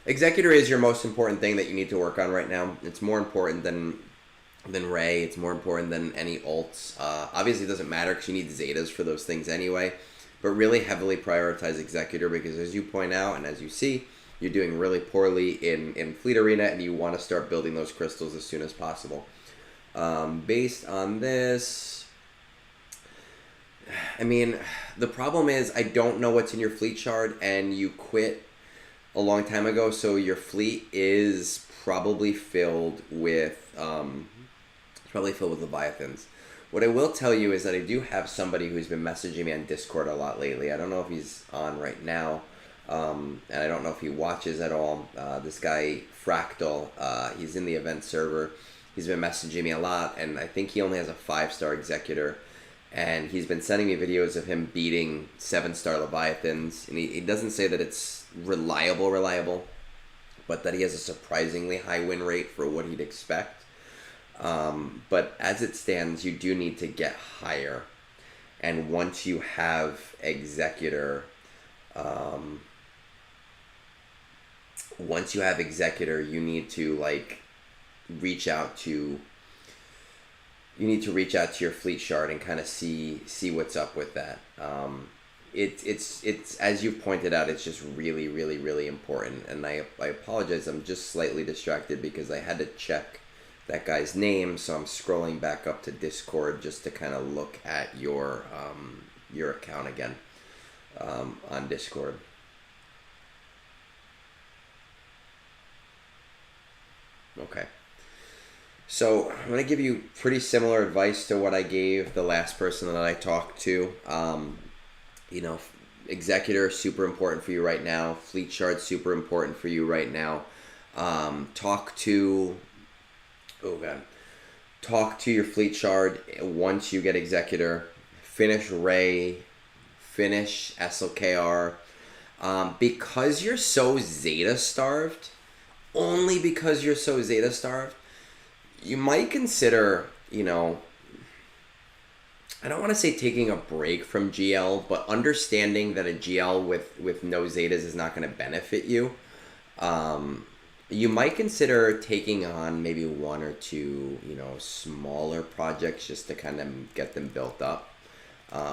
Executor is your most important thing that you need to work on right now. It's more important than Rey. It's more important than any ults. Obviously, it doesn't matter because you need Zetas for those things anyway. But really heavily prioritize Executor, because as you point out and as you see, you're doing really poorly in Fleet Arena, and you want to start building those crystals as soon as possible. Based on this, I mean, the problem is I don't know what's in your fleet shard, and you quit a long time ago, so your fleet is probably filled with Leviathans. What I will tell you is that I do have somebody who's been messaging me on Discord a lot lately. I don't know if he's on right now, and I don't know if he watches at all. This guy Fractal, he's in the event server. He's been messaging me a lot, and I think he only has a 5-star executor. And he's been sending me videos of him beating 7-star Leviathans. And he doesn't say that it's reliable, but that he has a surprisingly high win rate for what he'd expect. But as it stands, you do need to get higher. And once you have executor, you need to like reach out to your fleet shard and kind of see what's up with that. It's as you've pointed out, it's just really, really, really important. And I apologize, I'm just slightly distracted because I had to check that guy's name, so I'm scrolling back up to Discord just to kind of look at your account again on Discord. Okay. So I'm going to give you pretty similar advice to what I gave the last person that I talked to. Executor, super important for you right now. Fleet shard, super important for you right now. Talk to your fleet shard once you get executor. Finish Ray. Finish SLKR. Because you're so Zeta starved, only because you're so Zeta starved, you might consider, I don't want to say taking a break from GL, but understanding that a GL with no Zetas is not going to benefit you. You might consider taking on maybe 1 or 2, smaller projects just to kind of get them built up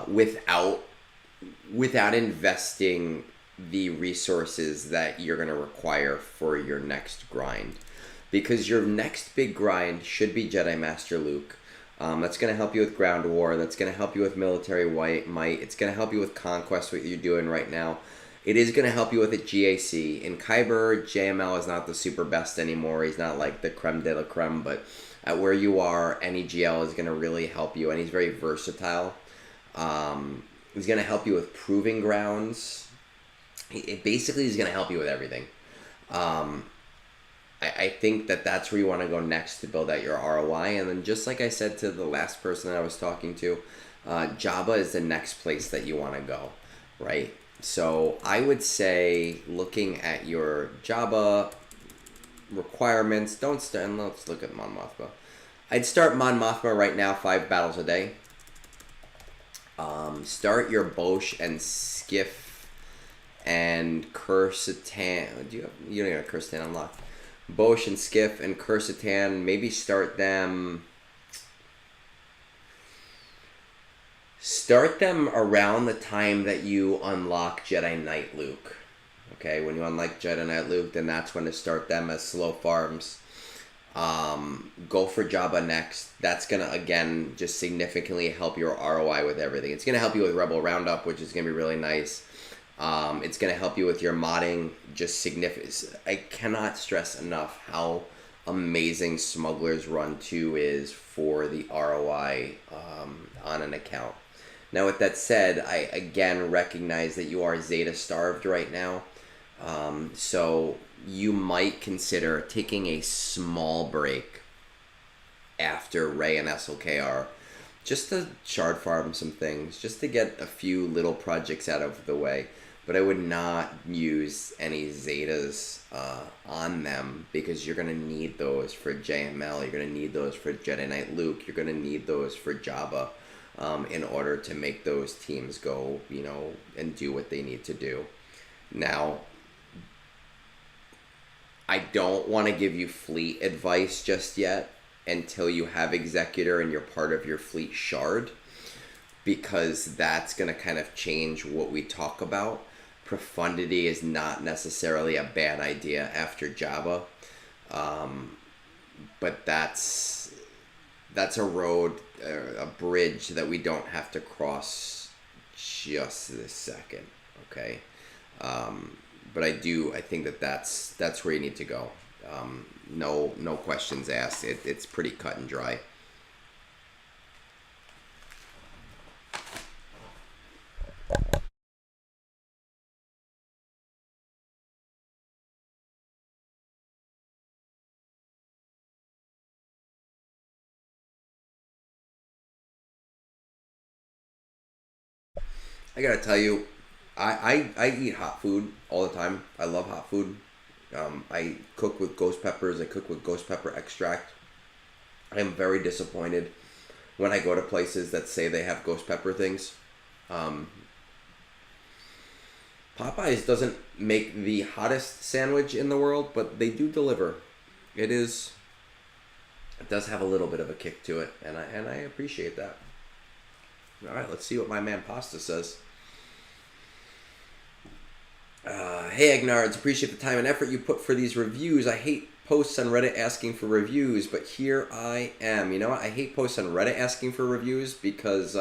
without investing the resources that you're going to require for your next grind. Because your next big grind should be Jedi Master Luke. That's going to help you with ground war. That's going to help you with military might. It's going to help you with conquest, what you're doing right now. It is going to help you with a GAC. In Kyber, JML is not the super best anymore. He's not like the creme de la creme, but at where you are, any GL is going to really help you, and he's very versatile. He's going to help you with proving grounds. Basically, he's going to help you with everything. I think that's where you want to go next to build out your ROI. And then just like I said to the last person that I was talking to, Jabba is the next place that you want to go, right? So I would say looking at your Jabba requirements, don't start, and let's look at Mon Mothma. I'd start Mon Mothma right now, 5 battles a day. Start your Bosch and Skiff and Cursatan. You don't even have Cursatan unlocked. Bosch and Skiff and Cursatan, maybe start them around the time that you unlock Jedi Knight Luke. Okay, when you unlock Jedi Knight Luke, then that's when to start them as slow farms. Go for Jabba next. That's gonna again just significantly help your ROI with everything. It's gonna help you with Rebel Roundup, which is gonna be really nice. It's going to help you with your modding, just significant. I cannot stress enough how amazing Smuggler's Run 2 is for the ROI on an account. Now, with that said, I again recognize that you are Zeta starved right now. So you might consider taking a small break after Ray and SLKR just to shard farm some things, just to get a few little projects out of the way. But I would not use any Zetas on them because you're going to need those for JML. You're going to need those for Jedi Knight Luke. You're going to need those for Jabba in order to make those teams go, and do what they need to do. Now, I don't want to give you fleet advice just yet until you have Executor and you're part of your fleet shard, because that's going to kind of change what we talk about. Profundity is not necessarily a bad idea after Jabba, but that's a road, a bridge that we don't have to cross just this second, okay? But I think that's where you need to go. No questions asked. It's pretty cut and dry. I gotta tell you, I eat hot food all the time. I love hot food. I cook with ghost peppers. I cook with ghost pepper extract. I am very disappointed when I go to places that say they have ghost pepper things. Um, Popeyes doesn't make the hottest sandwich in the world, but they do deliver. It is. It does have a little bit of a kick to it, and I appreciate that. All right, let's see what my man Pasta says. Hey Egnards, appreciate the time and effort you put for these reviews. I hate posts on Reddit asking for reviews, but here I am. You know what? I hate posts on Reddit asking for reviews because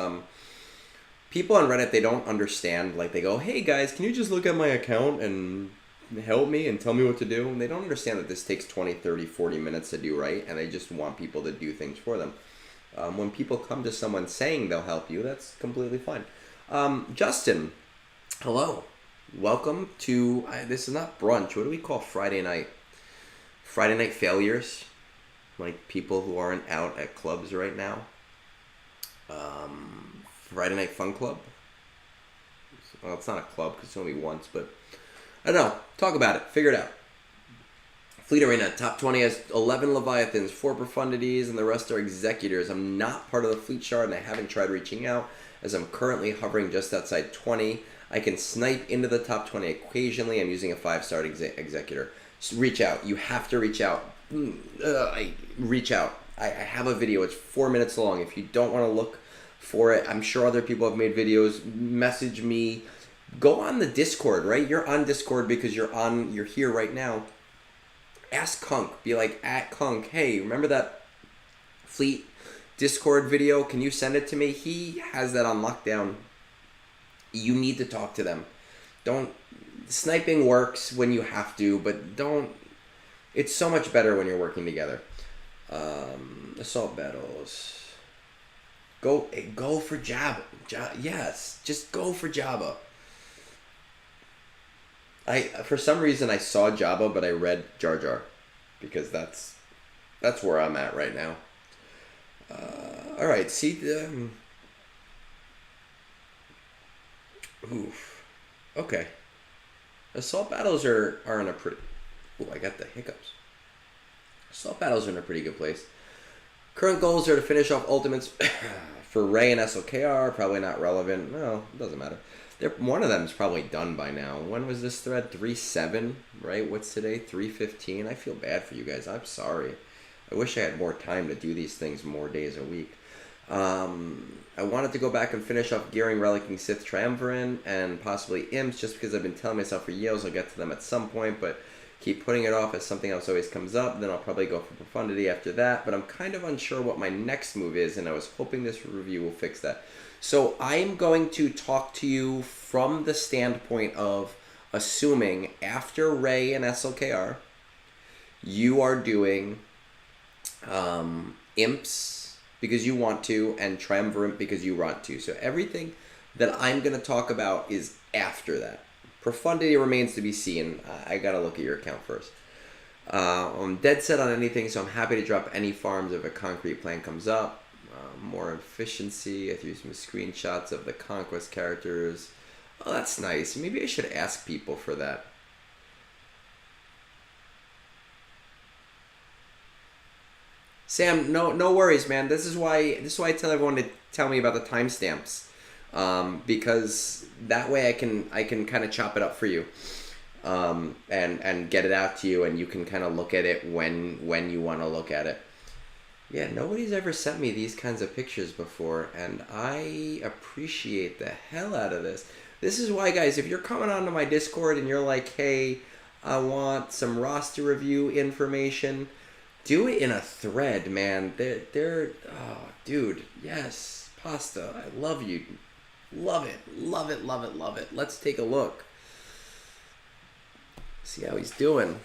people on Reddit, they don't understand. Like, they go, hey guys, can you just look at my account and help me and tell me what to do? And they don't understand that this takes 20, 30, 40 minutes to do right, and they just want people to do things for them. When people come to someone saying they'll help you, that's completely fine. Justin, hello. Welcome to, this is not brunch. What do we call Friday night? Friday night failures? Like people who aren't out at clubs right now? Friday night fun club? Well, it's not a club because it's only once, but I don't know. Talk about it. Figure it out. Fleet Arena, top 20 has 11 Leviathans, 4 Profundities, and the rest are Executors. I'm not part of the Fleet Shard, and I haven't tried reaching out, as I'm currently hovering just outside 20. I can snipe into the top 20 occasionally. I'm using a 5-star Executor. So reach out. You have to reach out. Reach out. I have a video. It's 4 minutes long. If you don't want to look for it, I'm sure other people have made videos. Message me. Go on the Discord, right? You're on Discord because you're here right now. Ask Kunk. Be like, at Kunk, hey, remember that Fleet Discord video? Can you send it to me? He has that on lockdown. You need to talk to them. Sniping works when you have to, but it's so much better when you're working together. Assault battles. Go for Jabba. Yes, just go for Jabba. For some reason I saw Jabba, but I read Jar Jar, because that's where I'm at right now. All right, see the. Oof. Okay. Assault battles are in a pretty. Ooh, I got the hiccups. Assault battles are in a pretty good place. Current goals are to finish off ultimates for Ray and SLKR. Probably not relevant. No, it doesn't matter. One of them is probably done by now. When was this thread? 3/7, right? What's today? 3/15. I feel bad for you guys. I'm sorry. I wish I had more time to do these things more days a week. I wanted to go back and finish off gearing Relicking Sith Triumvirate and possibly Imps, just because I've been telling myself for years I'll get to them at some point, but keep putting it off as something else always comes up. Then I'll probably go for Profundity after that, but I'm kind of unsure what my next move is, and I was hoping this review will fix that. So I'm going to talk to you from the standpoint of assuming after Ray and SLKR, you are doing Imps because you want to, and Triumvirate because you want to. So everything that I'm going to talk about is after that. Profundity remains to be seen. I got to look at your account first. I'm dead set on anything, so I'm happy to drop any farms if a concrete plan comes up. More efficiency. I threw some screenshots of the Conquest characters. Oh, that's nice. Maybe I should ask people for that. Sam, no worries, man. This is why I tell everyone to tell me about the timestamps, because that way I can kind of chop it up for you, and get it out to you, and you can kind of look at it when you want to look at it. Yeah, nobody's ever sent me these kinds of pictures before, and I appreciate the hell out of this. This is why, guys, if you're coming onto my Discord and you're like, hey, I want some roster review information, do it in a thread, man. Oh, dude, yes, Pasta, I love you. Love it, love it, love it, love it. Let's take a look. See how he's doing.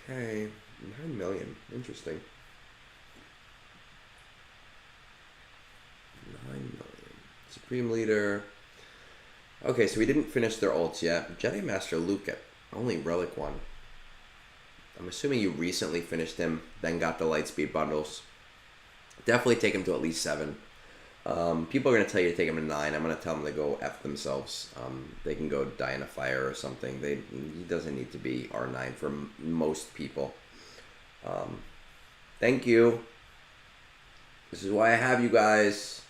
Okay, 9 million. Interesting. 9 million. Supreme Leader. Okay, so we didn't finish their ults yet. Jedi Master Luke at only Relic 1. I'm assuming you recently finished him, then got the Lightspeed bundles. Definitely take him to at least 7. People are going to tell you to take him to 9. I'm going to tell them to go F themselves. They can go die in a fire or something. He doesn't need to be R9 for most people. Thank you. This is why I have you guys.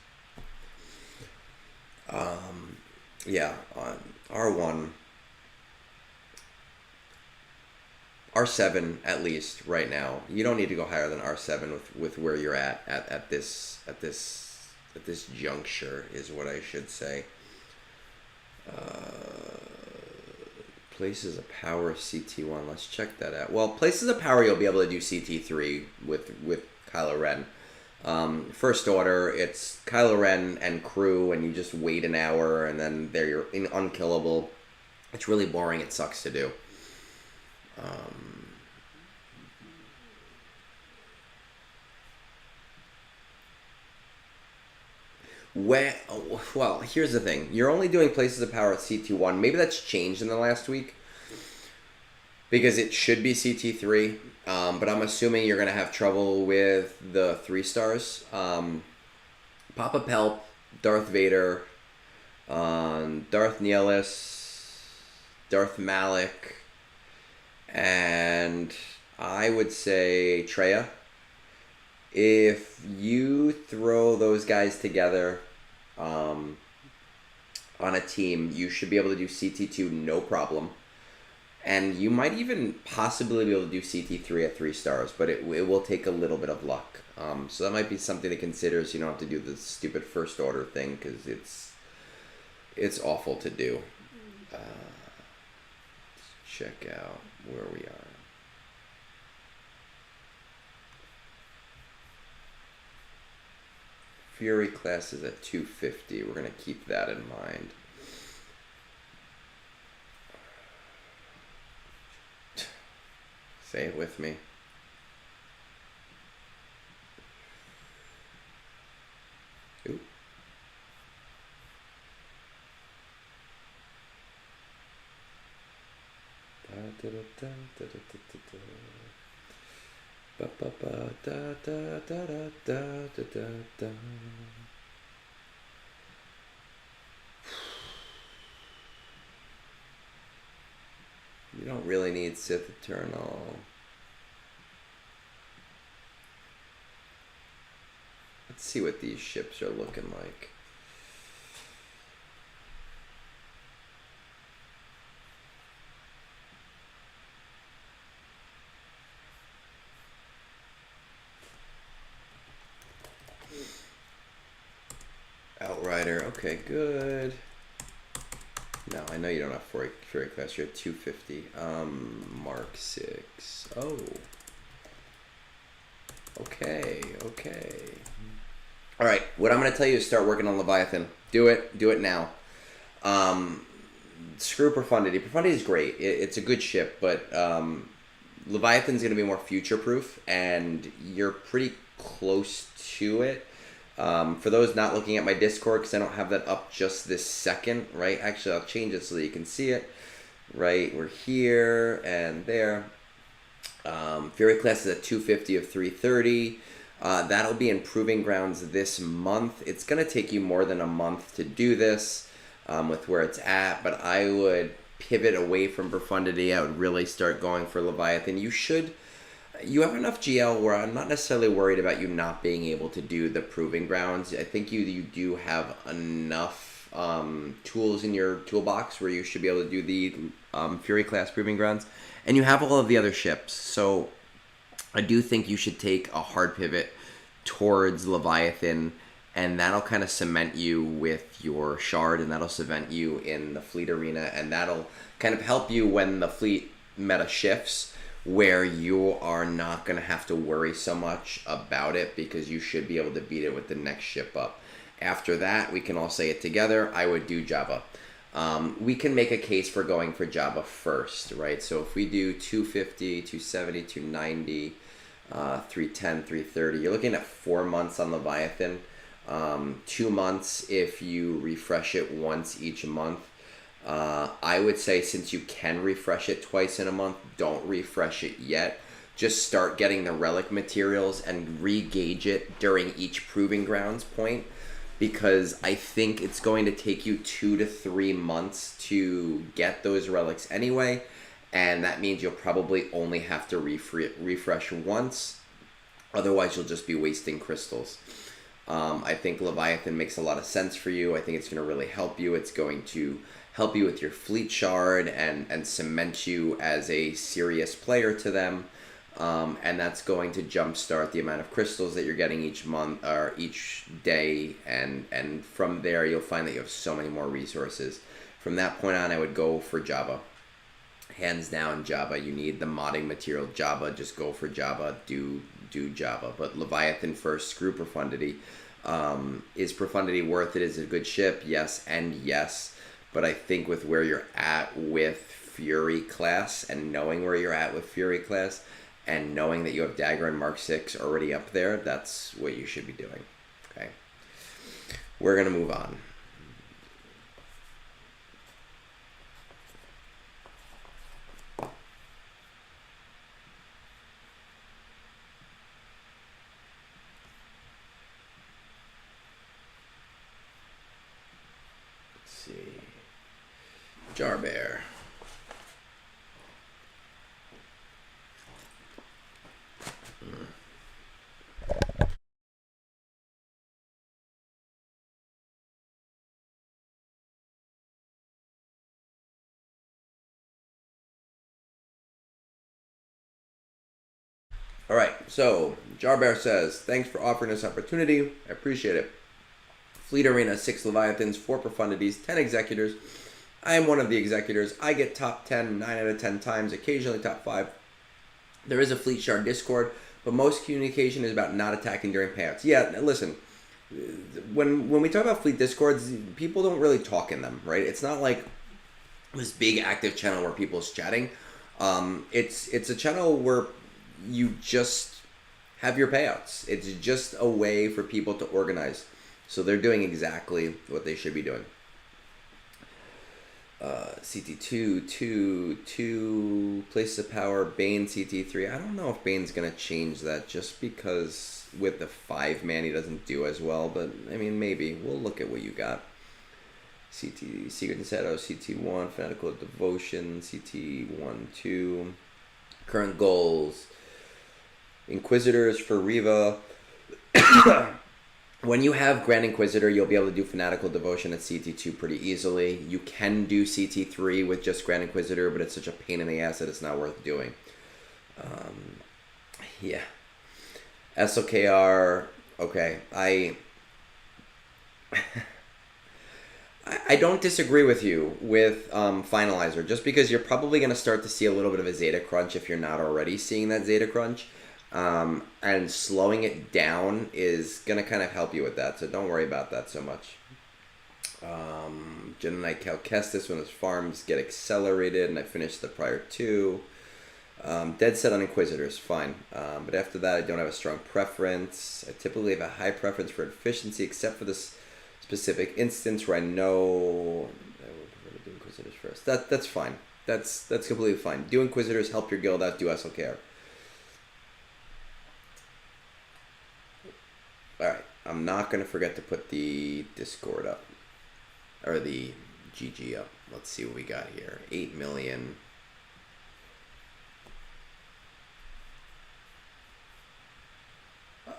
Yeah, on R1. R7 at least right now. You don't need to go higher than R7 with where you're at this juncture is what I should say. Places of Power CT1. Let's check that out. Well, Places of Power you'll be able to do CT3 with Kylo Ren. First Order, it's Kylo Ren and crew, and you just wait an hour, and then you're unkillable. It's really boring. It sucks to do. Well, here's the thing. You're only doing Places of Power at CT1. Maybe that's changed in the last week, because it should be CT3. But I'm assuming you're going to have trouble with the 3 stars. Papa Pelp, Darth Vader, Darth Nihilus, Darth Malik, and I would say Treya. If you throw those guys together on a team, you should be able to do CT2 no problem. And you might even possibly be able to do CT3 at 3 stars, but it will take a little bit of luck. So that might be something to consider, so you don't have to do the stupid First Order thing, because it's awful to do. Let's check out where we are. Fury class is at 250. We're going to keep that in mind. Say it with me. Ooh. You don't really need Sith Eternal. Let's see what these ships are looking like. Outrider, okay, good. No, I know you don't have Fury class. You're at 250. Mark 6. Oh. Okay. All right. What I'm going to tell you is start working on Leviathan. Do it. Do it now. Screw Profundity. Profundity is great. It's a good ship, but Leviathan's going to be more future-proof, and you're pretty close to it. For those not looking at my Discord, because I don't have that up just this second, right? Actually, I'll change it so that you can see it, right? We're here and there. Fury class is at 250 of 330. That'll be in Proving Grounds this month. It's going to take you more than a month to do this with where it's at, but I would pivot away from Profundity. I would really start going for Leviathan. You have enough GL where I'm not necessarily worried about you not being able to do the Proving Grounds. I think you do have enough tools in your toolbox where you should be able to do the Fury class Proving Grounds. And you have all of the other ships. So I do think you should take a hard pivot towards Leviathan, and that'll kind of cement you with your Shard, and that'll cement you in the fleet arena, and that'll kind of help you when the fleet meta shifts, where you are not going to have to worry so much about it, because you should be able to beat it with the next ship up. After that, we can all say it together, I would do Jabba. We can make a case for going for Jabba first, right? So if we do 250, 270, 290, 310, 330, you're looking at 4 months on Leviathan. 2 months if you refresh it once each month. I would say since you can refresh it twice in a month, don't refresh it yet. Just start getting the relic materials and re-gauge it during each proving grounds point, because I think it's going to take you 2 to 3 months to get those relics anyway, and that means you'll probably only have to refresh once. Otherwise, you'll just be wasting crystals. I think Leviathan makes a lot of sense for you. I think it's going to really help you. It's going to help you with your fleet shard and cement you as a serious player to them. And that's going to jumpstart the amount of crystals that you're getting each month or each day. And from there, you'll find that you have so many more resources. From that point on, I would go for Jabba. Hands down, Jabba. You need the modding material. Jabba, just go for Jabba. Do Jabba. But Leviathan first, screw Profundity. Is Profundity worth it? Is it a good ship? Yes and yes. But I think with where you're at with Fury class and knowing where you're at with Fury class and knowing that you have Dagger and Mark 6 already up there, that's what you should be doing. Okay. We're going to move on. Jarebear. All right, so Jarebear says, thanks for offering this opportunity. I appreciate it. Fleet Arena, 6 Leviathans, 4 Profundities, 10 Executors. I am one of the Executors. I get top 10, 9 out of 10 times, occasionally top 5. There is a Fleet Shard Discord, but most communication is about not attacking during payouts. Yeah, listen, when we talk about Fleet Discords, people don't really talk in them, right? It's not like this big active channel where people's chatting. It's a channel where you just have your payouts. It's just a way for people to organize. So they're doing exactly what they should be doing. CT2, 2, Places of Power, Bane, CT3. I don't know if Bane's going to change that just because with the 5-man he doesn't do as well. But, I mean, maybe. We'll look at what you got. CT, Secret and Shadow, CT1, Fanatical Devotion, CT1, 2. Current goals. Inquisitors for Riva. When you have Grand Inquisitor, you'll be able to do Fanatical Devotion at CT2 pretty easily. You can do CT3 with just Grand Inquisitor, but it's such a pain in the ass that it's not worth doing. Yeah. SOKR, okay. I don't disagree with you with Finalizer, just because you're probably going to start to see a little bit of a Zeta Crunch if you're not already seeing that Zeta Crunch. And slowing it down is going to kind of help you with that, so don't worry about that so much. Knight Cal Kestis, when his farms get accelerated, and I finished the prior 2. Dead set on Inquisitors, fine. But after that, I don't have a strong preference. I typically have a high preference for efficiency, except for this specific instance where I know I would prefer to do Inquisitors first. That's fine. That's completely fine. Do Inquisitors, help your guild out, do SLKR. Alright, I'm not going to forget to put the Discord up. Or the GG up. Let's see what we got here. 8 million.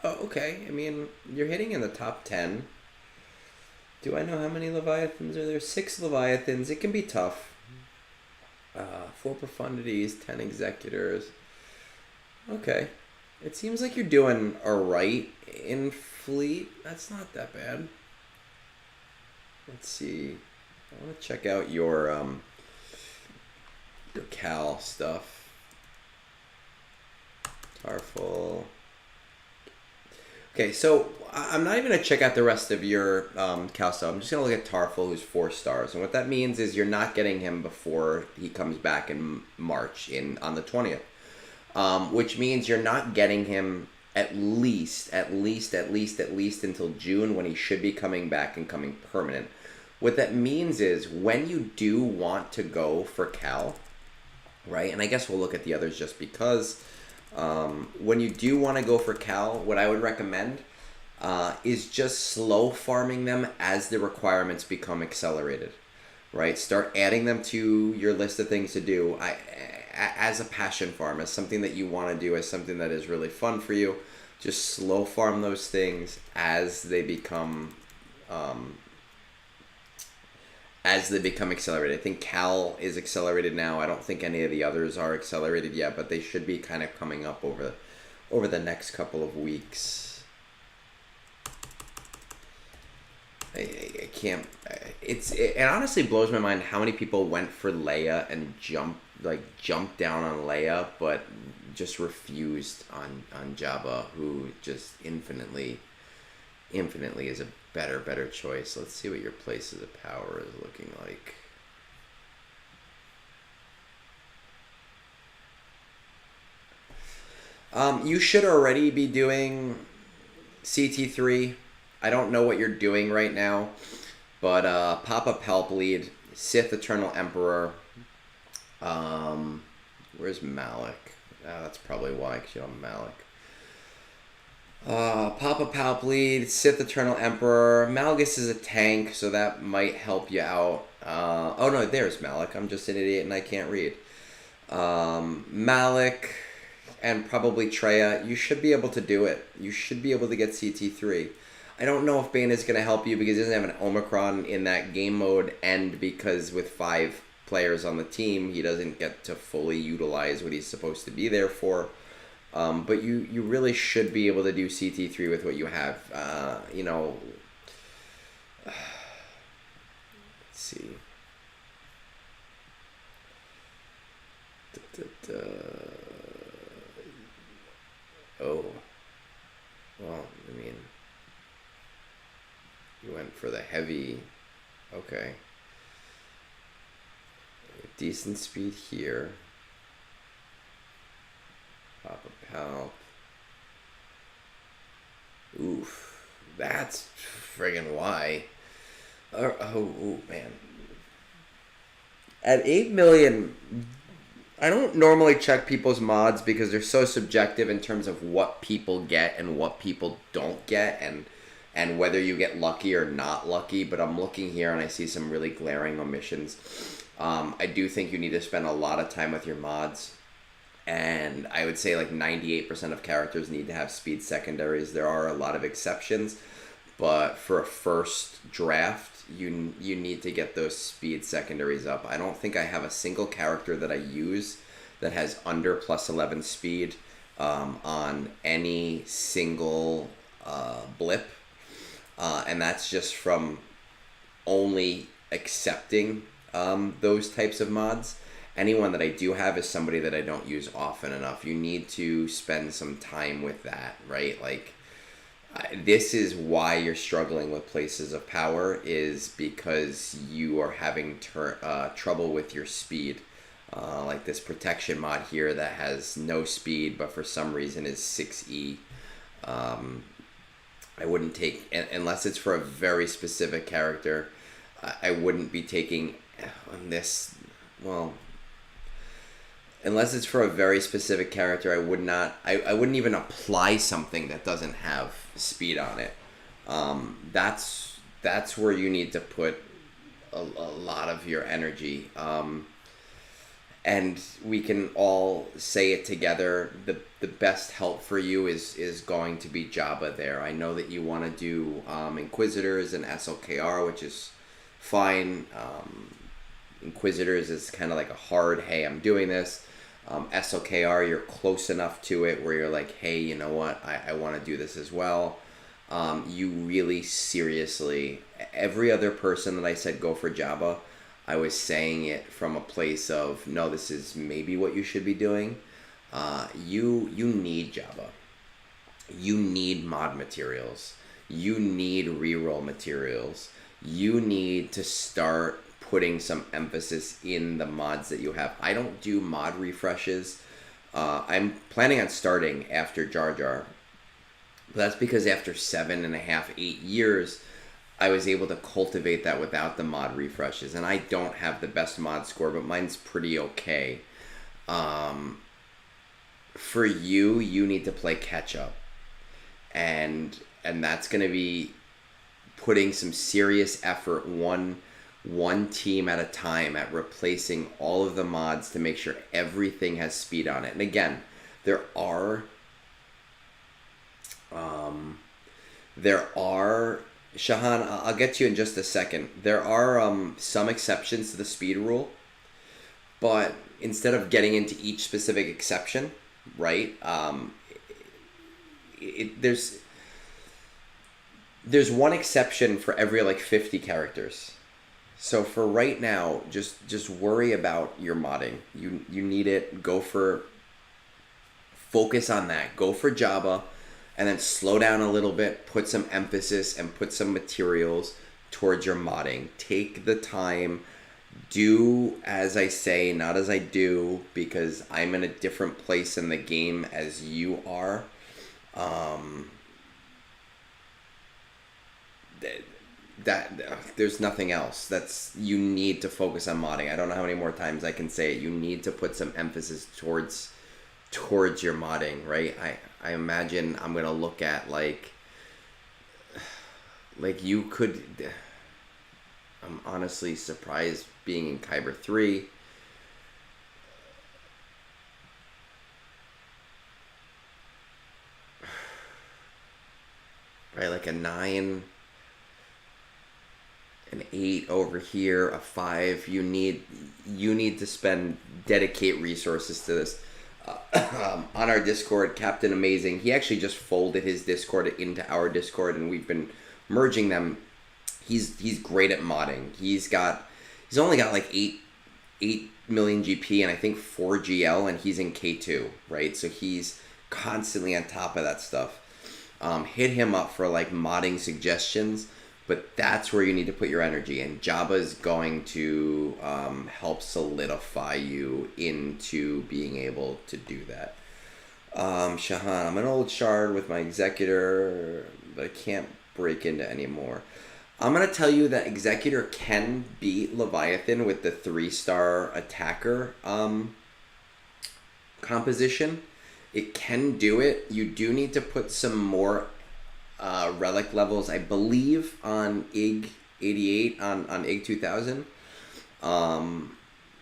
Oh, okay. I mean, you're hitting in the top 10. Do I know how many Leviathans are there? 6 Leviathans. It can be tough. 4 Profundities, 10 Executors. Okay. It seems like you're doing alright in Fleet. That's not that bad. Let's see. I want to check out your Cal stuff. Tarful. Okay, so I'm not even gonna check out the rest of your Cal stuff. I'm just gonna look at Tarful, who's 4 stars, and what that means is you're not getting him before he comes back in March on the 20th, which means you're not getting him at least until June, when he should be coming back and coming permanent. What that means is when you do want to go for Cal, right? And I guess we'll look at the others just because. When you do want to go for Cal, what I would recommend is just slow farming them as the requirements become accelerated, right? Start adding them to your list of things to do. As a passion farm, as something that you want to do, as something that is really fun for you, just slow farm those things as they become accelerated. I think Cal is accelerated now. I don't think any of the others are accelerated yet, but they should be kind of coming up over the next couple of weeks. I can't. It honestly blows my mind how many people went for Leia and jumped down on Leia, but just refused on Jabba, who just infinitely is a better choice. Let's see what your places of power is looking like. You should already be doing CT3. I don't know what you're doing right now, but Papa Palp Lead, Sith Eternal Emperor. Where's Malik? That's probably why, because you don't have Malik. Papa Palp Lead, Sith Eternal Emperor. Malgus is a tank, so that might help you out. Oh no, there's Malik. I'm just an idiot and I can't read. Malik and probably Treya. You should be able to do it. You should be able to get CT3. I don't know if Bane is going to help you because he doesn't have an Omicron in that game mode, and because with 5 players on the team, he doesn't get to fully utilize what he's supposed to be there for. But you really should be able to do CT3 with what you have. Let's see. Oh. Well, I mean, you went for the heavy. Okay. Decent speed here. Papa Palp. Oof. That's friggin' why. Oh, man. At 8 million, I don't normally check people's mods because they're so subjective in terms of what people get and what people don't get, and whether you get lucky or not lucky. But I'm looking here and I see some really glaring omissions. I do think you need to spend a lot of time with your mods. And I would say like 98% of characters need to have speed secondaries. There are a lot of exceptions, but for a first draft, you need to get those speed secondaries up. I don't think I have a single character that I use that has under +11 speed on any single blip, and that's just from only accepting those types of mods. Anyone that I do have is somebody that I don't use often enough. You need to spend some time with that, right? Like, this is why you're struggling with places of power, is because you are having trouble with your speed. Like this protection mod here that has no speed, but for some reason is 6E. I wouldn't take, unless it's for a very specific character, I wouldn't be taking on this, well... Unless it's for a very specific character, I wouldn't even apply something that doesn't have speed on it. That's where you need to put a lot of your energy. And we can all say it together. The best help for you is going to be Jabba there. I know that you want to do Inquisitors and SLKR, which is fine. Inquisitors is kind of like a hard, hey, I'm doing this. SLKR, you're close enough to it where you're like, hey, you know what, I want to do this as well. You really seriously, every other person that I said go for Jabba, I was saying it from a place of, no, this is maybe what you should be doing. You need Jabba. you need mod materials. You need reroll materials. You need to start putting some emphasis in the mods that you have. I don't do mod refreshes. I'm planning on starting after Jar Jar. But that's because after 7.5, 8 years, I was able to cultivate that without the mod refreshes. And I don't have the best mod score, but mine's pretty okay. For you, you need to play catch up. And that's going to be putting some serious effort one team at a time at replacing all of the mods to make sure everything has speed on it. And again, there are Shahan, I'll get to you in just a second. There are some exceptions to the speed rule, but instead of getting into each specific exception, right? There's one exception for every like 50 characters. So for right now, just worry about your modding. You need it. Focus on that. Go for Jabba, and then slow down a little bit. Put some emphasis and put some materials towards your modding. Take the time. Do as I say, not as I do, because I'm in a different place in the game as you are. There's nothing else. You need to focus on modding. I don't know how many more times I can say it. You need to put some emphasis towards your modding, right? I imagine I'm gonna look at like you could. I'm honestly surprised being in Kyber 3. Right, like a 9, an 8 over here, a 5. You need to dedicate resources to this. On our Discord, Captain Amazing, he actually just folded his Discord into our Discord, and we've been merging them. He's great at modding. He's only got like 8 million GP and I think 4 GL, and he's in K2, right? So he's constantly on top of that stuff. Hit him up for like modding suggestions, but that's where you need to put your energy, and Jabba's going to help solidify you into being able to do that. Shahan, I'm an old shard with my Executor, but I can't break into any more. I'm going to tell you that Executor can beat Leviathan with the 3-star attacker composition. It can do it. You do need to put some more relic levels, I believe, on IG 88, on IG 2000.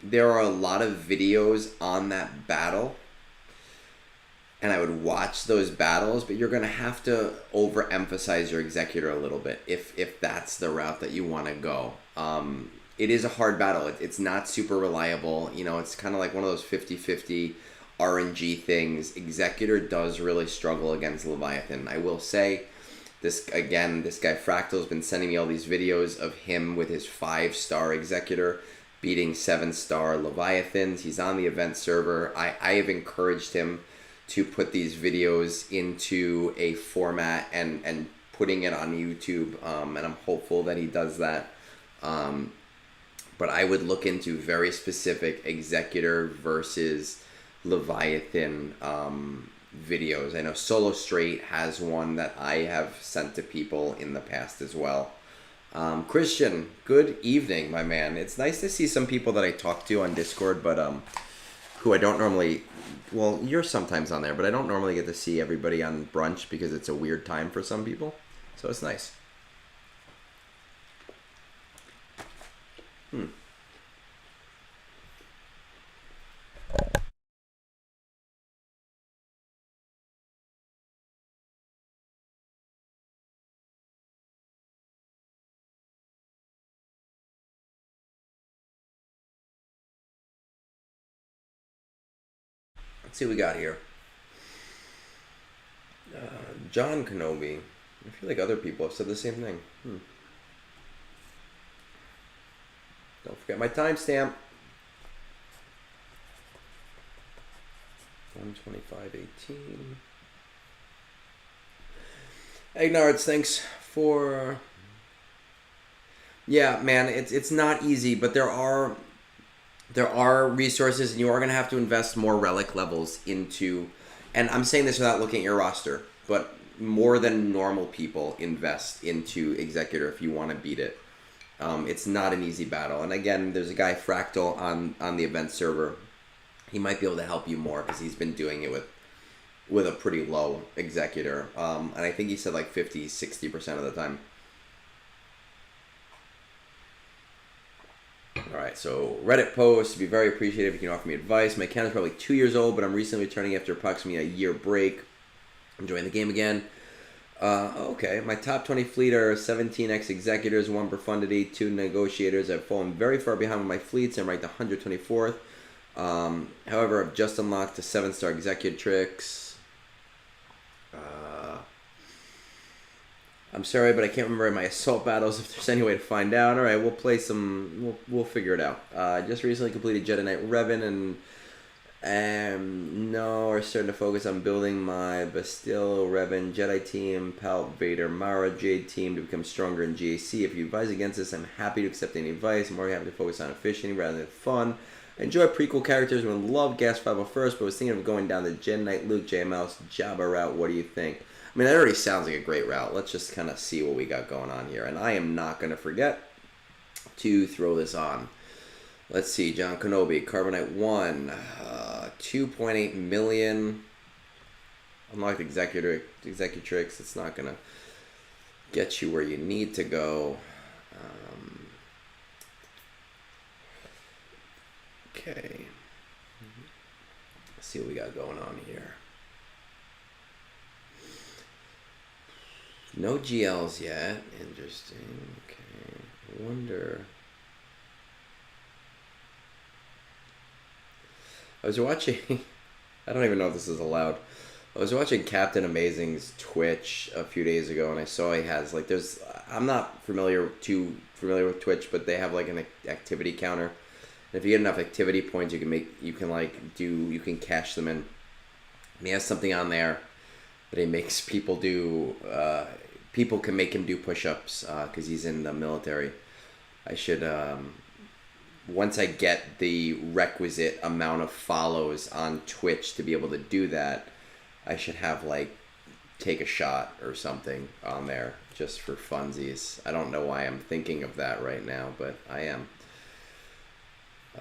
There are a lot of videos on that battle, and I would watch those battles, but you're going to have to overemphasize your Executor a little bit if that's the route that you want to go. It is a hard battle. It's not super reliable. You know, it's kind of like one of those 50-50 RNG things. Executor does really struggle against Leviathan. I will say, this guy Fractal's been sending me all these videos of him with his 5-star Executor beating 7-star Leviathans. He's on the event server. I have encouraged him to put these videos into a format and putting it on YouTube, and I'm hopeful that he does that. But I would look into very specific Executor versus Leviathan videos. I know Solo Straight has one that I have sent to people in the past as well. Christian, good evening, my man. It's nice to see some people that I talk to on Discord, but who I don't normally... Well, you're sometimes on there, but I don't normally get to see everybody on brunch because it's a weird time for some people. So it's nice. Let's see what we got here. JohnKenobi. I feel like other people have said the same thing. Don't forget my timestamp. 125.18. Egnards, thanks for. Yeah, man, it's not easy, but there are resources, and you are going to have to invest more relic levels into. And I'm saying this without looking at your roster, but more than normal people invest into Executor if you want to beat it. It's not an easy battle, and again, there's a guy Fractal on the event server. He might be able to help you more because he's been doing it with a pretty low Executor, and I think he said like 50-60% of the time. Alright, so Reddit post, be very appreciative if you can offer me advice. My account is probably 2 years old, but I'm recently returning after approximately a year break. Enjoying the game again. Okay, my top 20 fleet are 17x executors, 1 profundity, 2 negotiators. I've fallen very far behind with my fleets. I'm ranked 124th. However, I've just unlocked the 7-star executrix. I'm sorry, but I can't remember my assault battles. If there's any way to find out, all right, we'll play some. We'll figure it out. I just recently completed Jedi Knight Revan, and no, we're starting to focus on building my Bastille Revan Jedi team, Palp Vader Mara Jade team to become stronger in GAC. If you advise against this, I'm happy to accept any advice. I'm more happy to focus on efficiency rather than fun. I enjoy prequel characters and would love Gas 501st, but was thinking of going down the Jedi Knight Luke J Mouse Jabba route. What do you think? I mean, that already sounds like a great route. Let's just kind of see what we got going on here. And I am not going to forget to throw this on. Let's see. JohnKenobi, Carbonite 1, 2.8 million. Unlocked Executrix. It's not going to get you where you need to go. Okay. Let's see what we got going on here. No GLs yet. Interesting. Okay. I wonder. I was watching. I don't even know if this is allowed. I was watching Captain Amazing's Twitch a few days ago, and I saw he has like there's. I'm not too familiar with Twitch, but they have like an activity counter. And if you get enough activity points, you can cash them in. And he has something on there that he makes people do. People can make him do push-ups because he's in the military. I should, once I get the requisite amount of follows on Twitch to be able to do that, I should have like take a shot or something on there just for funsies. I don't know why I'm thinking of that right now, but I am.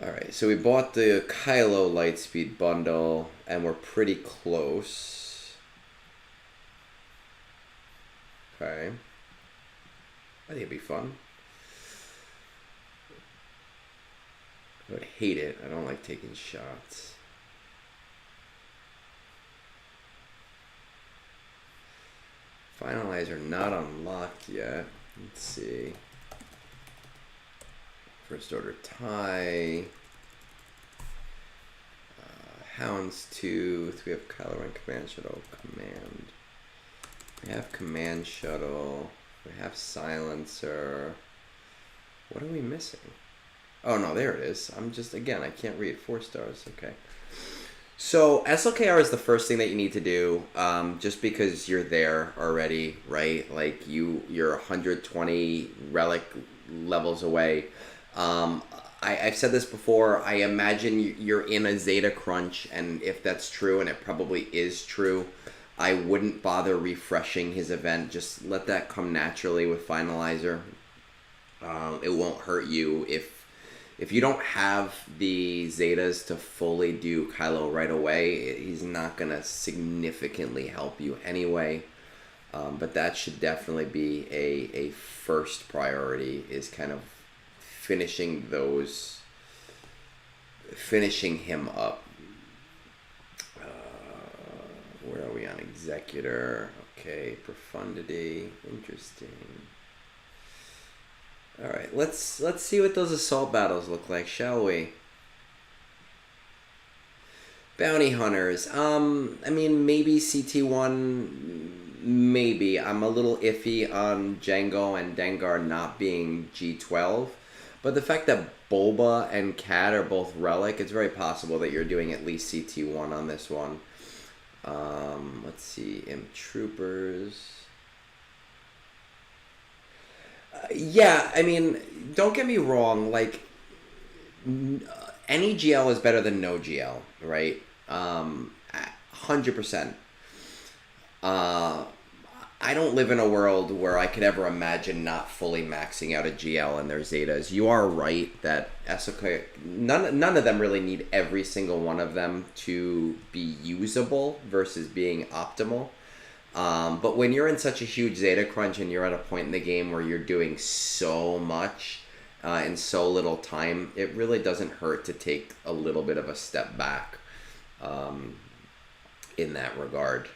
Alright, so we bought the Kylo Lightspeed bundle, and we're pretty close. Okay. I think it'd be fun. I would hate it. I don't like taking shots. Finalizer not unlocked yet. Let's see. First order tie. Houndstooth. We have Kylo Ren Command Shuttle. Command. We have Command Shuttle. We have Silencer. What are we missing? Oh, no, there it is. Again, I can't read. 4 stars. Okay. So, SLKR is the first thing that you need to do, just because you're there already, right? Like, you're 120 relic levels away. I've said this before. I imagine you're in a Zeta crunch, and if that's true, and it probably is true, I wouldn't bother refreshing his event. Just let that come naturally with Finalizer. It won't hurt you if you don't have the Zetas to fully do Kylo right away. He's not gonna significantly help you anyway. But that should definitely be a first priority. Is kind of finishing him up. Where are we on Executor? Okay, Profundity. Interesting. Alright, let's see what those assault battles look like, shall we? Bounty Hunters. I mean, maybe CT1, maybe. I'm a little iffy on Django and Dengar not being G12. But the fact that Boba and Cat are both Relic, it's very possible that you're doing at least CT1 on this one. Let's see, Imp Troopers. Yeah, I mean, don't get me wrong. Like, any GL is better than no GL, right? 100%. Uh, I don't live in a world where I could ever imagine not fully maxing out a GL and their Zetas. You are right that SOK, none of them really need every single one of them to be usable versus being optimal. But when you're in such a huge Zeta crunch and you're at a point in the game where you're doing so much in so little time, it really doesn't hurt to take a little bit of a step back um, in that regard.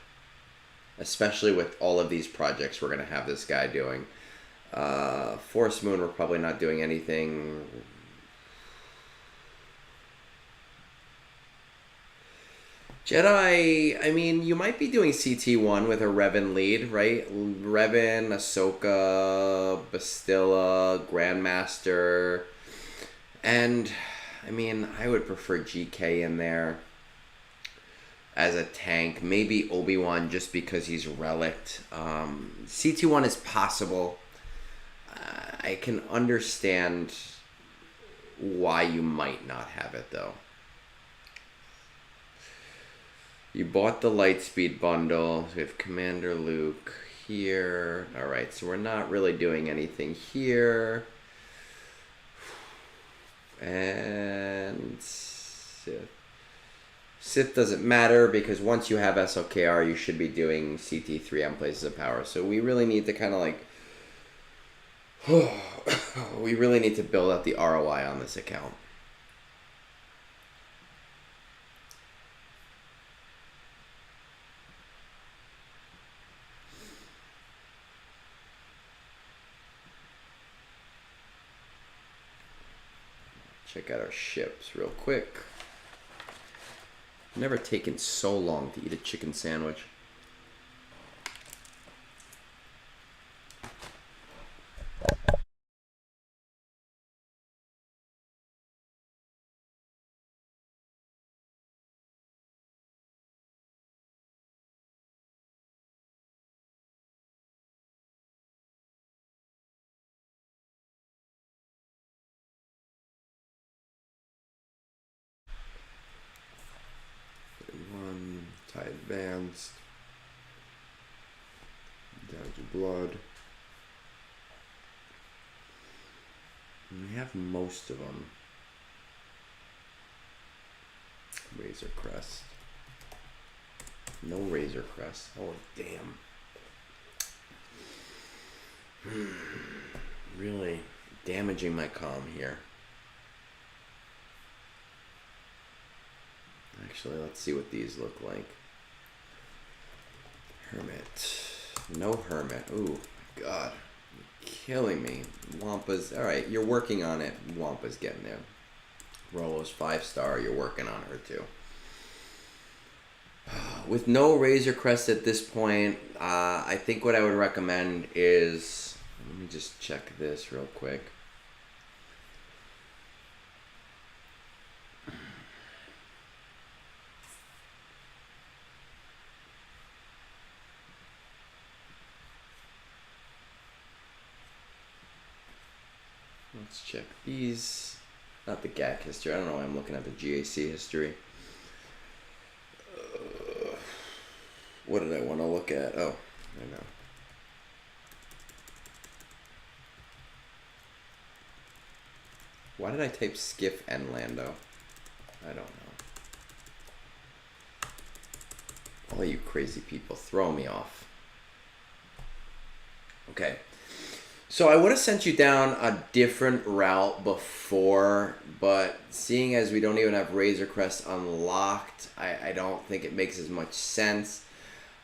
Especially with all of these projects we're going to have this guy doing. Force Moon, we're probably not doing anything. Jedi, I mean, you might be doing CT1 with a Revan lead, right? Revan, Ahsoka, Bastilla, Grandmaster. And, I mean, I would prefer GK in there as a tank. Maybe Obi-Wan just because he's relict. CT1 is possible. I can understand why you might not have it, though. You bought the Lightspeed bundle. So we have Commander Luke here. Alright, so we're not really doing anything here. And Sith doesn't matter because once you have SLKR, you should be doing CT3 on Places of Power. So we really need to kind of like... we really need to build out the ROI on this account. Check out our ships real quick. Never taken so long to eat a chicken sandwich. Tie advanced. Down to blood. And we have most of them. Razor Crest. No Razor Crest. Oh, damn. Really damaging my comm here. Actually, let's see what these look like. Hermit. No Hermit. Ooh, God. You're killing me. Wampa's... Alright, you're working on it. Wampa's getting there. Rolo's 5-star. You're working on her, too. With no Razor Crest at this point, I think what I would recommend is... Let me just check this real quick. Let's check these. Not the GAC history. I don't know why I'm looking at the GAC history. What did I want to look at? Oh, I know. Why did I type Skiff and Lando? I don't know. All you crazy people throw me off. Okay. So I would have sent you down a different route before, but seeing as we don't even have Razor Crest unlocked, I don't think it makes as much sense.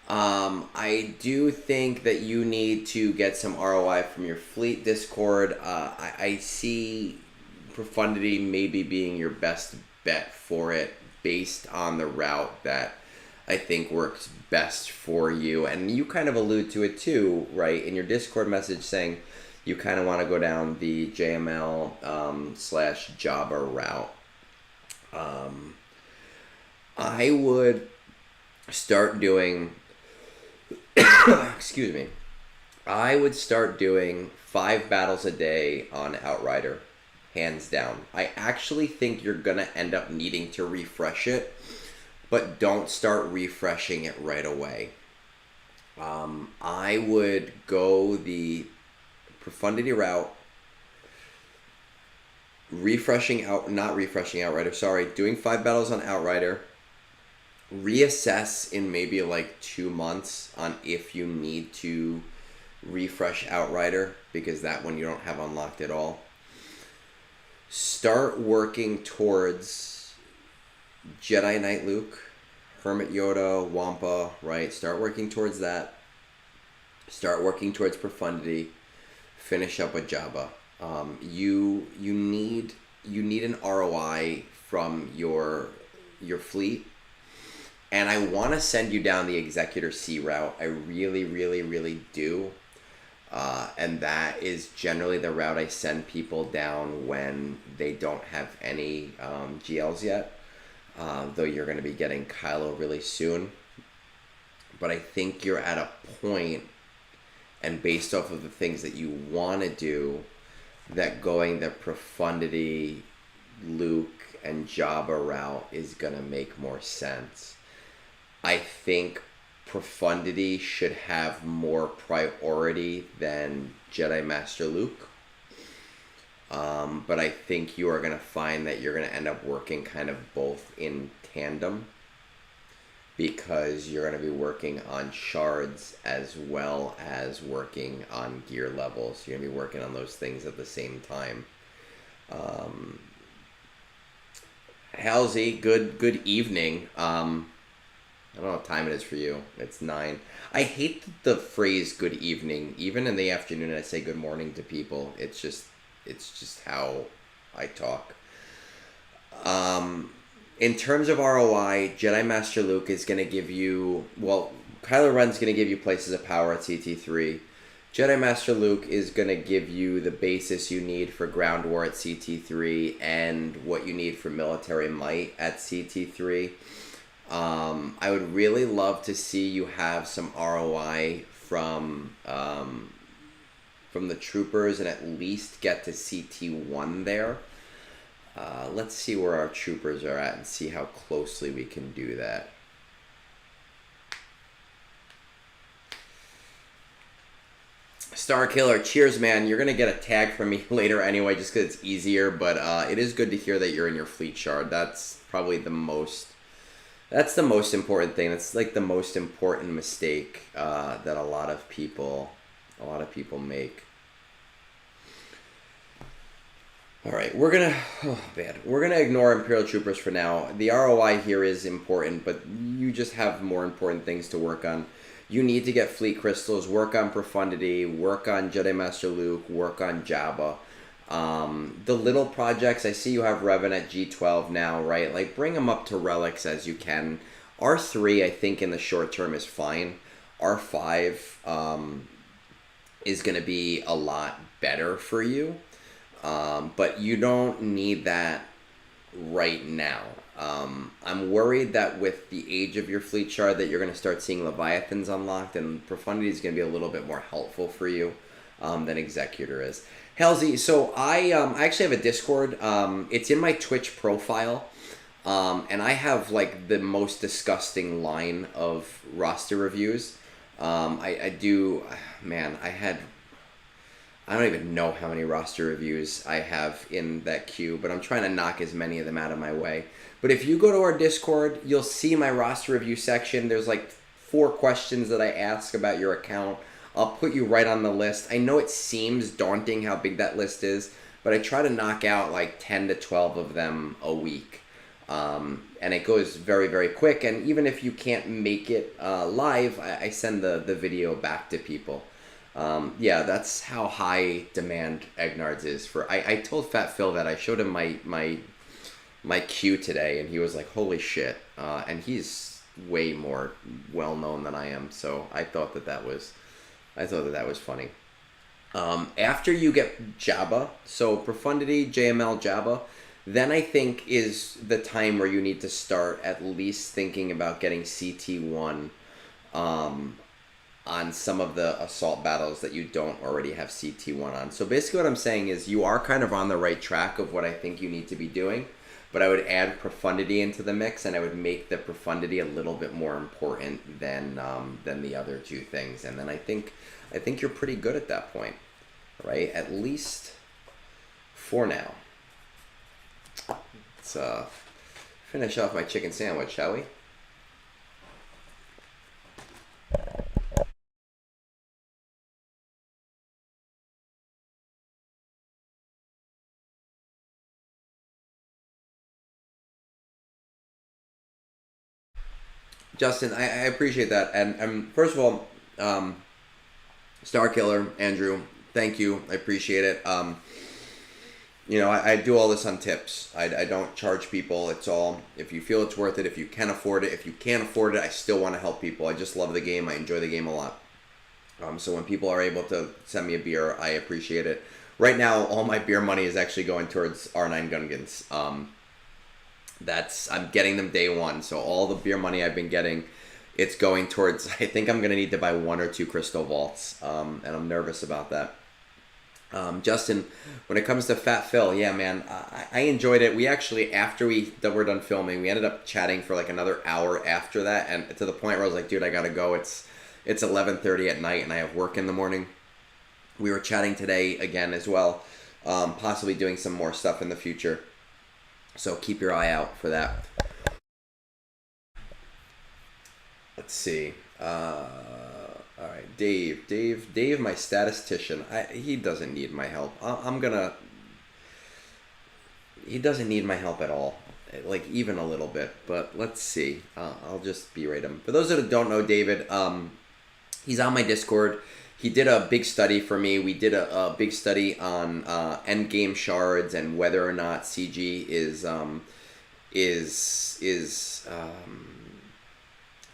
I do think that you need to get some ROI from your fleet Discord. I see Profundity maybe being your best bet for it based on the route that I think works best for you. And you kind of allude to it too, right? In your Discord message saying you kind of want to go down the JML / Jabba route. I would start doing... excuse me. I would start doing 5 battles a day on Outrider, hands down. I actually think you're gonna end up needing to refresh it, but don't start refreshing it right away. I would go the profundity route, not refreshing Outrider, sorry, doing 5 battles on Outrider, reassess in maybe like 2 months on if you need to refresh Outrider, because that one you don't have unlocked at all. Start working towards Jedi Knight Luke, Hermit Yoda, Wampa, right? Start working towards that. Start working towards Profundity. Finish up with Jabba. You need an ROI from your fleet, and I want to send you down the Executor C route. I really, really, really do. And that is generally the route I send people down when they don't have any GLs yet. Though you're going to be getting Kylo really soon. But I think you're at a point, and based off of the things that you want to do, that going the Profundity, Luke, and Jabba route is going to make more sense. I think Profundity should have more priority than Jedi Master Luke. But I think you are going to find that you're going to end up working kind of both in tandem, because you're going to be working on shards as well as working on gear levels. You're going to be working on those things at the same time. Halsey, good evening. I don't know what time it is for you. It's 9. I hate the phrase good evening. Even in the afternoon I say good morning to people. It's just how I talk. In terms of ROI, Jedi Master Luke is going to give you... Well, Kylo Ren's going to give you places of power at CT3. Jedi Master Luke is going to give you the basis you need for ground war at CT3 and what you need for military might at CT3. I would really love to see you have some ROI from the troopers and at least get to CT1 there. Let's see where our troopers are at and see how closely we can do that. Starkiller, cheers, man. You're going to get a tag from me later anyway, just because it's easier, but it is good to hear that you're in your fleet shard. That's probably the most important thing. That's like the most important mistake that a lot of people make. All right, we're gonna ignore Imperial Troopers for now. The ROI here is important, but you just have more important things to work on. You need to get fleet crystals, work on Profundity, work on Jedi Master Luke, work on Jabba. The little projects, I see you have Revan at G12 now, right? Like, bring them up to relics as you can. R3, I think, in the short term is fine. R5 is going to be a lot better for you. But you don't need that right now. I'm worried that with the age of your fleet shard that you're going to start seeing Leviathans unlocked, and Profundity is going to be a little bit more helpful for you than Executor is. Halsey, so I actually have a Discord. It's in my Twitch profile, and I have like the most disgusting line of roster reviews. I do, man. I don't even know how many roster reviews I have in that queue, but I'm trying to knock as many of them out of my way. But if you go to our Discord, you'll see my roster review section. There's like 4 questions that I ask about your account. I'll put you right on the list. I know it seems daunting how big that list is, but I try to knock out like 10 to 12 of them a week. And it goes very, very quick. And even if you can't make it live, I send the video back to people. Yeah, that's how high demand Egnards is for. I told Fat Phil that. I showed him my queue today, and he was like, holy shit. And he's way more well known than I am, so I thought that was funny. After you get Jabba, so Profundity, JML, Jabba, then I think is the time where you need to start at least thinking about getting CT1 on some of the assault battles that you don't already have CT1 on. So basically what I'm saying is you are kind of on the right track of what I think you need to be doing, but I would add profundity into the mix, and I would make the profundity a little bit more important than the other two things. And then I think you're pretty good at that point, right? At least for now. Let's finish off my chicken sandwich, shall we? Justin, I appreciate that. And first of all, Starkiller, Andrew, thank you. I appreciate it. I do all this on tips. I don't charge people. It's all, if you feel it's worth it, if you can afford it. If you can't afford it, I still want to help people. I just love the game. I enjoy the game a lot. So when people are able to send me a beer, I appreciate it. Right now, all my beer money is actually going towards R9 Gungans. I'm getting them day one. So all the beer money I've been getting, it's going towards, I think I'm going to need to buy 1 or 2 crystal vaults. And I'm nervous about that. Justin, when it comes to Fat Phil, yeah, man, I enjoyed it. We actually, after we're done filming, we ended up chatting for like another hour after that. And to the point where I was like, dude, I got to go. It's 11:30 at night and I have work in the morning. We were chatting today again as well. Possibly doing some more stuff in the future. So keep your eye out for that. Let's see. All right, Dave, my statistician. He doesn't need my help. He doesn't need my help at all, like even a little bit. But let's see. I'll just berate him. For those that don't know David, he's on my Discord. He did a big study for me. We did a big study on endgame shards and whether or not CG is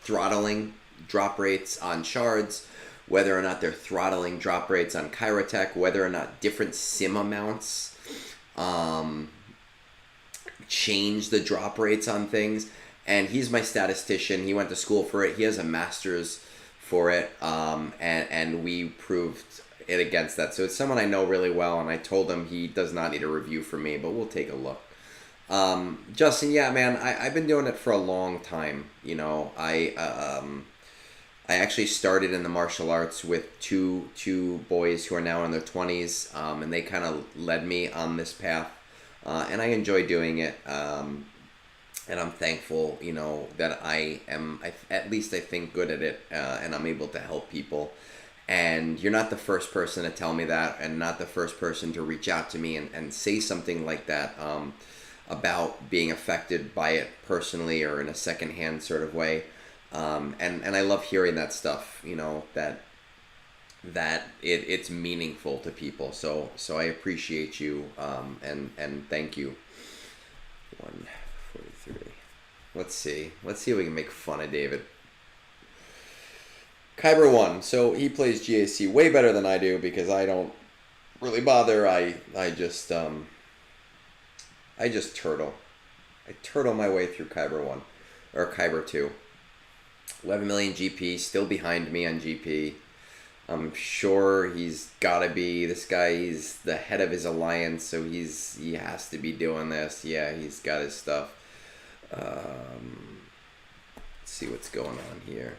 throttling drop rates on shards, whether or not they're throttling drop rates on Kyrotech, whether or not different sim amounts change the drop rates on things. And he's my statistician. He went to school for it. He has a master's for it, and we proved it against that. So it's someone I know really well, and I told him he does not need a review from me, but we'll take a look. Justin, yeah, man, I've been doing it for a long time. I actually started in the martial arts with two boys who are now in their 20s, and they kind of led me on this path, and I enjoy doing it. And I'm thankful, that I am, at least I think, good at it, and I'm able to help people. And you're not the first person to tell me that, and not the first person to reach out to me and say something like that about being affected by it personally or in a secondhand sort of way. And I love hearing that stuff, that it's meaningful to people. So I appreciate you, and thank you. 143. Let's see if we can make fun of David. Kyber 1. So he plays GAC way better than I do because I don't really bother. I just turtle. I turtle my way through Kyber 1 or Kyber 2. 11 million GP, still behind me on GP. I'm sure he's gotta be, this guy, he's the head of his alliance, so he has to be doing this. Yeah, he's got his stuff. Let's see what's going on here.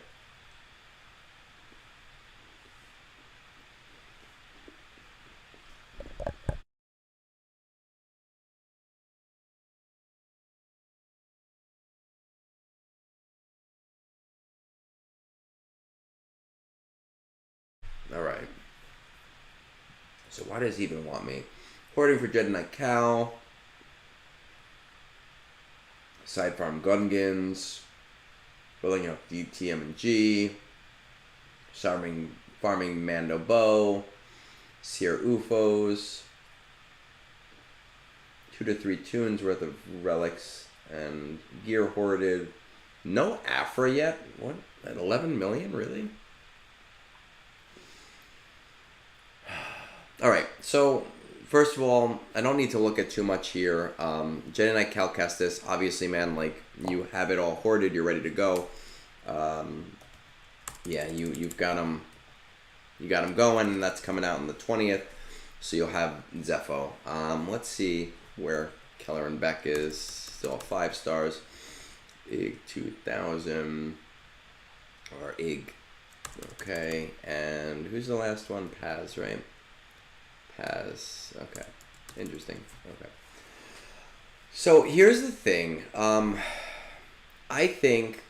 Alright. So why does he even want me? Hoarding for Jedi Knight Cal. Side farm Gungans. Building up DTM&G. Farming Mando Bow. Seer UFOs. 2 to 3 tunes worth of relics. And gear hoarded. No Afra yet? What? At 11 million? Really? Alright, so first of all, I don't need to look at too much here. Jedi Knight Cal Kestis, obviously, man, like, you have it all hoarded, you're ready to go. yeah, you've got them. You got them going, and that's coming out on the 20th. So you'll have Zepho. Let's see where Keller and Beck is. Still 5 stars. Ig 2000. Or Ig. Okay. And who's the last one? Paz, right? Paz. Okay. Interesting. Okay. So here's the thing. I think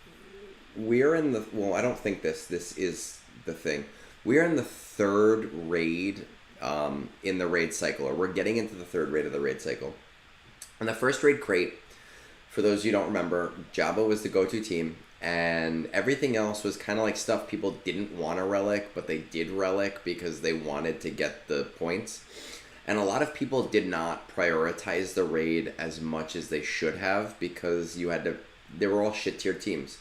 we're in the... Well, I don't think this is the thing. We're in the 3rd raid in the raid cycle, or we're getting into the 3rd raid of the raid cycle. And the first raid crate, for those of you who don't remember, Jabba was the go-to team, and everything else was kind of like stuff people didn't want to relic, but they did relic because they wanted to get the points. And a lot of people did not prioritize the raid as much as they should have because they were all shit tier teams.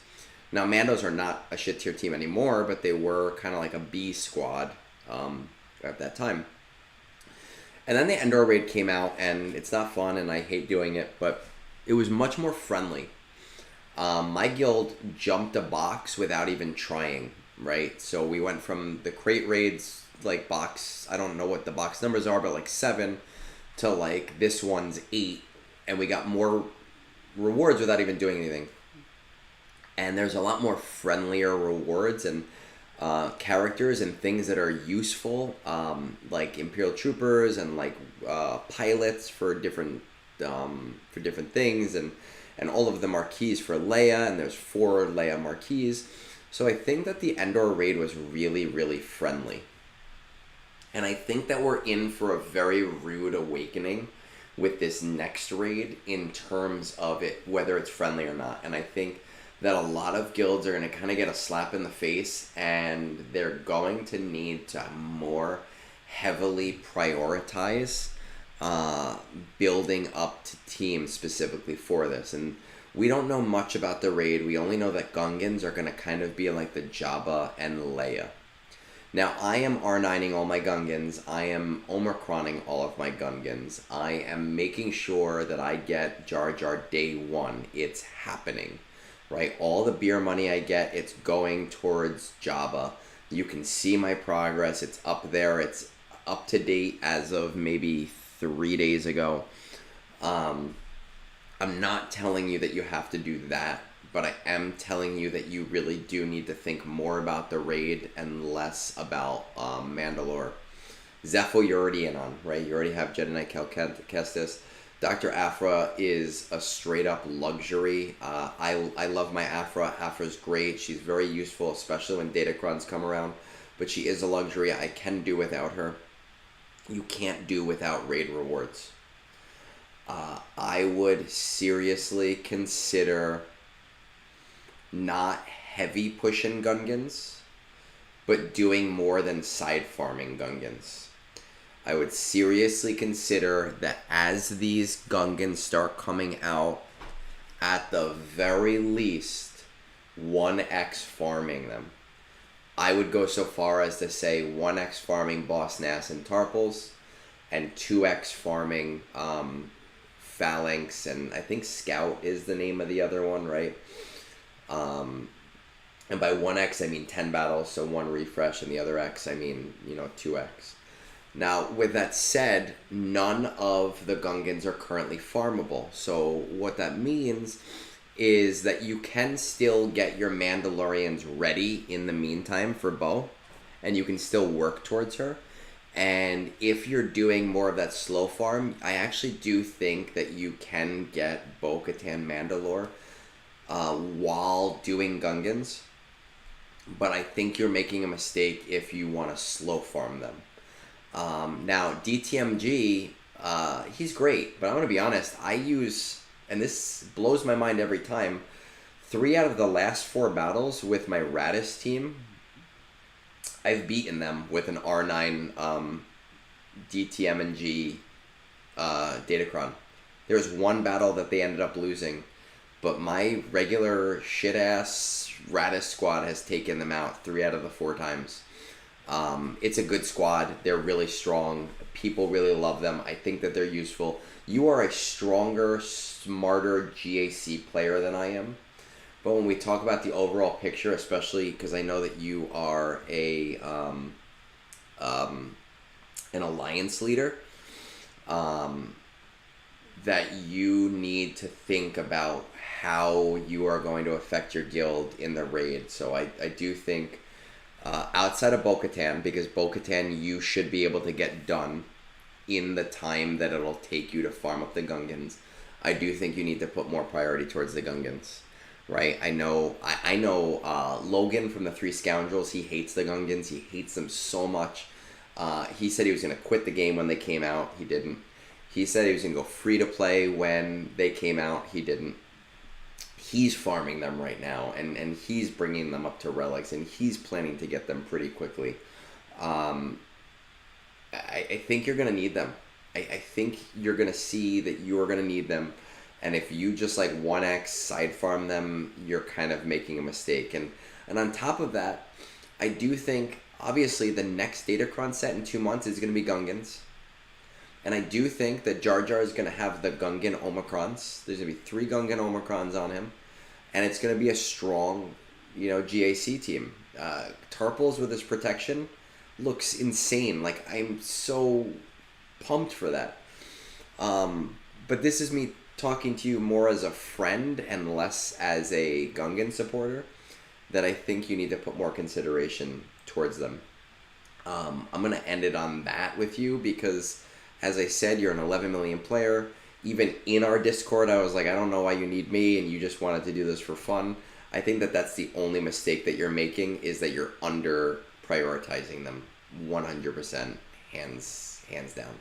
Now, Mandos are not a shit tier team anymore, but they were kind of like a B squad at that time. And then the Endor raid came out, and it's not fun, and I hate doing it, but it was much more friendly. My guild jumped a box without even trying, right? So we went from the crate raids, like box, I don't know what the box numbers are, but like 7 to like this one's 8, and we got more rewards without even doing anything. And there's a lot more friendlier rewards and characters and things that are useful, like Imperial Troopers and like pilots for different things, and all of the marquees for Leia, and there's 4 Leia marquees. So I think that the Endor raid was really, really friendly. And I think that we're in for a very rude awakening with this next raid in terms of it, whether it's friendly or not. And I think that a lot of guilds are going to kind of get a slap in the face, and they're going to need to more heavily prioritize building up to teams specifically for this. And we don't know much about the raid. We only know that Gungans are going to kind of be like the Jabba and Leia. Now, I am R9ing all my Gungans. I am Omicroning all of my Gungans. I am making sure that I get Jar Jar day 1. It's happening. Right, all the beer money I get, it's going towards Jabba. You can see my progress. It's up there. It's up to date as of maybe 3 days ago. I'm not telling you that you have to do that, but I am telling you that you really do need to think more about the raid and less about Mandalore. Zepho you're already in on, right? You already have Jedi Knight Cal Kestis. Dr. Aphra is a straight-up luxury. I love my Aphra. Aphra's great. She's very useful, especially when Datacrons come around. But she is a luxury. I can do without her. You can't do without raid rewards. I would seriously consider not heavy pushing Gungans, but doing more than side farming Gungans. I would seriously consider that as these Gungans start coming out, at the very least, 1x farming them. I would go so far as to say 1x farming Boss Nass and Tarpals, and 2x farming Phalanx, and I think Scout is the name of the other one, right? And by 1x, I mean 10 battles, so 1 refresh, and the other x, I mean, 2x. Now, with that said, none of the Gungans are currently farmable. So what that means is that you can still get your Mandalorians ready in the meantime for Bo, and you can still work towards her. And if you're doing more of that slow farm, I actually do think that you can get Bo-Katan Mandalore while doing Gungans. But I think you're making a mistake if you want to slow farm them. Now, DTMG, he's great, but I'm going to be honest, I use, and this blows my mind every time, 3 out of the last 4 battles with my Radis team, I've beaten them with an R9 DTMG Datacron. There was 1 battle that they ended up losing, but my regular shit-ass Radis squad has taken them out 3 out of the 4 times. It's a good squad. They're really strong. People really love them. I think that they're useful. You are a stronger, smarter GAC player than I am. But when we talk about the overall picture, especially because I know that you are an alliance leader, that you need to think about how you are going to affect your guild in the raid. So I do think outside of Bo-Katan, because Bo-Katan you should be able to get done in the time that it'll take you to farm up the Gungans, I do think you need to put more priority towards the Gungans. Right? I know Logan from the Three Scoundrels, he hates the Gungans. He hates them so much. He said he was going to quit the game when they came out. He didn't. He said he was going to go free to play when they came out. He didn't. He's farming them right now, and he's bringing them up to relics, and he's planning to get them pretty quickly. I think you're going to need them. I think you're going to see that you're going to need them. And if you just like 1x side farm them, you're kind of making a mistake. And on top of that, I do think, obviously, the next Datacron set in 2 months is going to be Gungans. And I do think that Jar Jar is going to have the Gungan Omicrons. There's going to be 3 Gungan Omicrons on him. And it's going to be a strong, GAC team. Tarples with his protection looks insane. Like, I'm so pumped for that. But this is me talking to you more as a friend and less as a Gungan supporter, that I think you need to put more consideration towards them. I'm going to end it on that with you because, as I said, you're an 11 million player. Even in our Discord, I was like, I don't know why you need me, and you just wanted to do this for fun. I think that that's the only mistake that you're making, is that you're under prioritizing them 100%, hands down.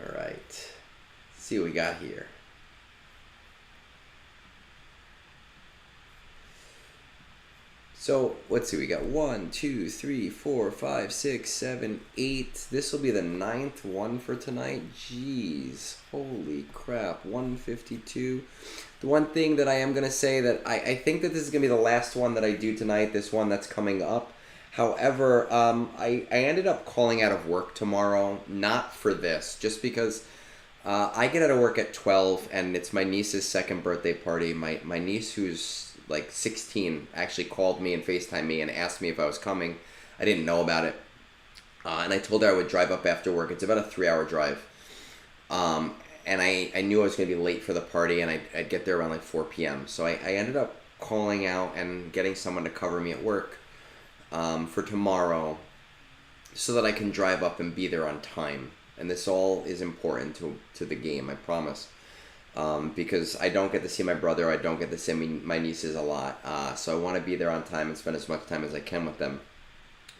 All right, let's see what we got here. So let's see, we got 1, 2, 3, 4, 5, 6, 7, 8. This will be the 9th one for tonight. Jeez, holy crap, 152. The one thing that I am going to say that I think that this is going to be the last one that I do tonight, this one that's coming up. However, I ended up calling out of work tomorrow, not for this, just because I get out of work at 12, and it's my niece's second birthday party. My niece, who's like 16, actually called me and FaceTimed me and asked me if I was coming. I didn't know about it. And I told her I would drive up after work. It's about a 3-hour drive. And I knew I was going to be late for the party, and I'd get there around like 4 p.m. So I ended up calling out and getting someone to cover me at work for tomorrow, so that I can drive up and be there on time. And this all is important to the game, I promise. Because I don't get to see my brother, I don't get to see my nieces a lot. So I want to be there on time and spend as much time as I can with them.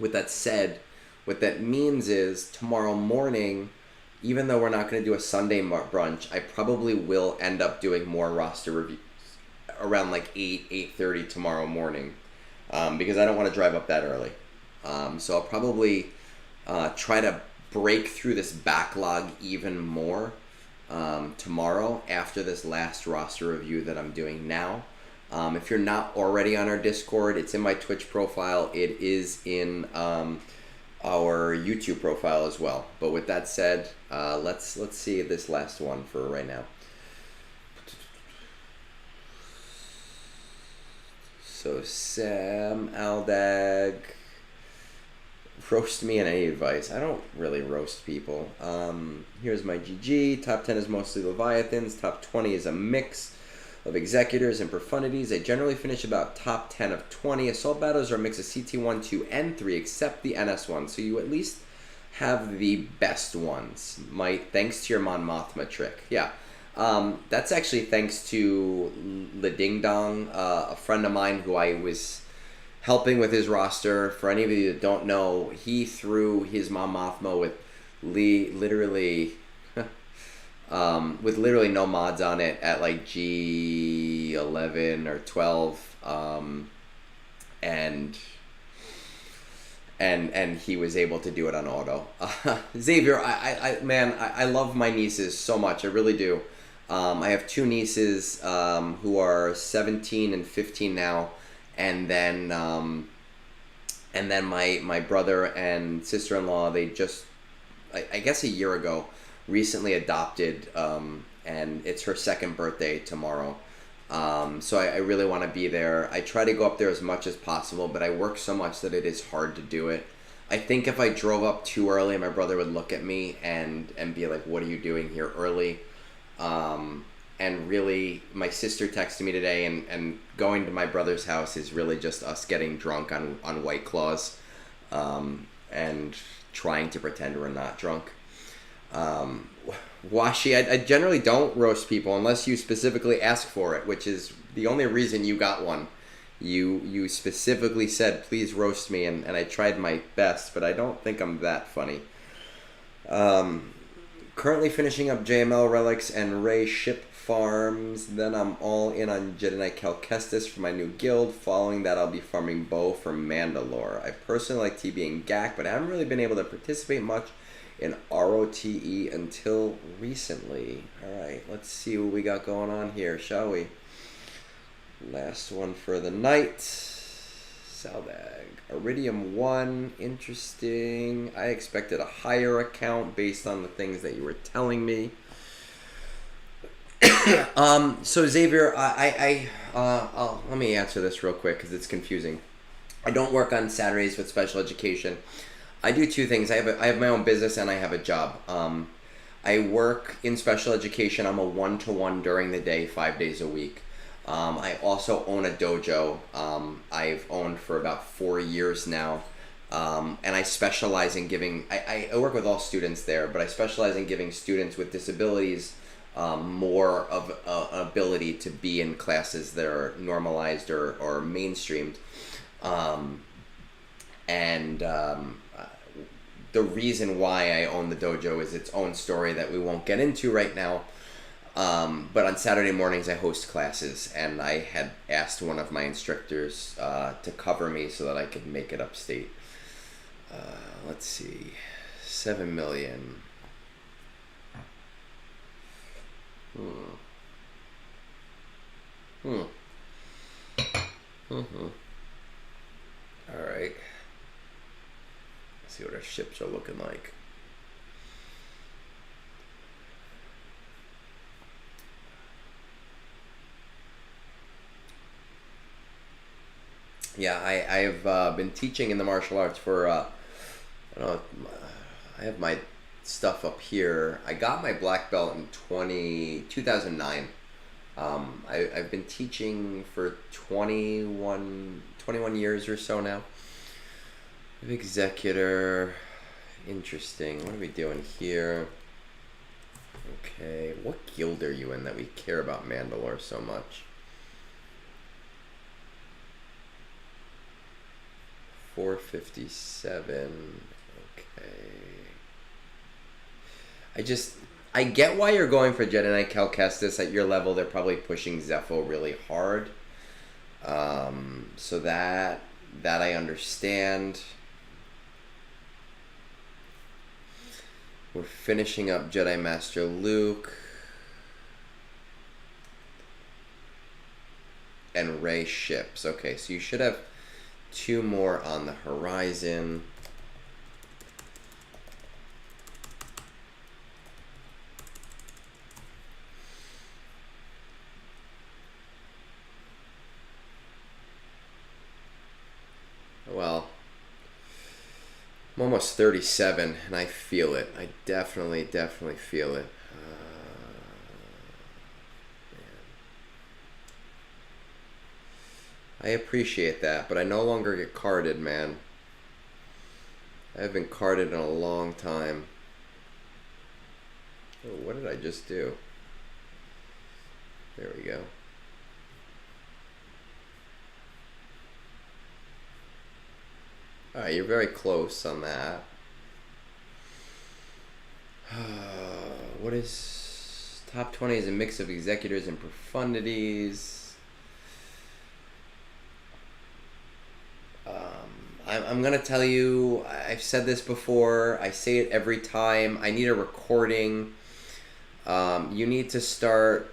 With that said, what that means is tomorrow morning, even though we're not going to do a Sunday brunch, I probably will end up doing more roster reviews around like 8:30 tomorrow morning. Because I don't want to drive up that early. So I'll probably try to break through this backlog even more tomorrow after this last roster review that I'm doing now. If you're not already on our Discord, it's in my Twitch profile. It is in our YouTube profile as well. But with that said, let's see this last one for right now. So Sam Aldag, roast me in any advice. I don't really roast people. Here's my GG. Top 10 is mostly Leviathans. Top 20 is a mix of Executors and Profundities. I generally finish about top 10 of 20. Assault Battles are a mix of CT1, 2, and 3, except the NS one. So you at least have the best ones. Thanks to your Mon Mothma trick. Yeah. That's actually thanks to the Ding Dong, a friend of mine who I was helping with his roster. For any of you that don't know, he threw his Mon Mothma with literally no mods on it at like G11 or 12, and he was able to do it on auto. Xavier, I love my nieces so much. I really do. I have 2 nieces who are 17 and 15 now, and then my brother and sister-in-law, they just, I guess a year ago, recently adopted, and it's her second birthday tomorrow. So I really want to be there. I try to go up there as much as possible, but I work so much that it is hard to do it. I think if I drove up too early, my brother would look at me and be like, "What are you doing here early?" And really, my sister texted me today, and going to my brother's house is really just us getting drunk on White Claws, and trying to pretend we're not drunk. Washi, I generally don't roast people unless you specifically ask for it, which is the only reason you got one. You specifically said, please roast me, and I tried my best, but I don't think I'm that funny. Currently finishing up JML Relics and Ray Ship Farms. Then I'm all in on Jedi Calcestis for my new guild. Following that, I'll be farming Bow for Mandalore. I personally like TB and GAC, but I haven't really been able to participate much in ROTE until recently. Alright, let's see what we got going on here, shall we? Last one for the night. Saldag. Iridium 1, interesting. I expected a higher account based on the things that you were telling me. So Xavier, let me answer this real quick because it's confusing. I don't work on Saturdays with special education. I do two things. I have my own business and I have a job. I work in special education. I'm a one-to-one during the day, 5 days a week. I also own a dojo. I've owned for about 4 years now. And I specialize in giving, I work with all students there, but I specialize in giving students with disabilities more of an ability to be in classes that are normalized or mainstreamed. The reason why I own the dojo is its own story that we won't get into right now. But on Saturday mornings I host classes, and I had asked one of my instructors to cover me so that I could make it upstate. Let's see, 7 million. All right. Let's see what our ships are looking like. Yeah, I've been teaching in the martial arts for, I don't know, I have my stuff up here. I got my black belt in 2009. I've been teaching for 21 years or so now. Executor, interesting. What are we doing here? Okay, what guild are you in that we care about Mandalore so much? 457. Okay. I get why you're going for Jedi Knight Calcestis. At your level, they're probably pushing Zepho really hard. So that I understand. We're finishing up Jedi Master Luke. And Rey ships. Okay, so you should have 2 more on the horizon. Well, I'm almost 37 and I feel it. I definitely feel it. I appreciate that, but I no longer get carded, man. I have been carded in a long time. Oh, what did I just do? There we go. Alright, you're very close on that. What is... Top 20 is a mix of executors and profundities. I'm going to tell you, I've said this before, I say it every time, I need a recording. You need to start,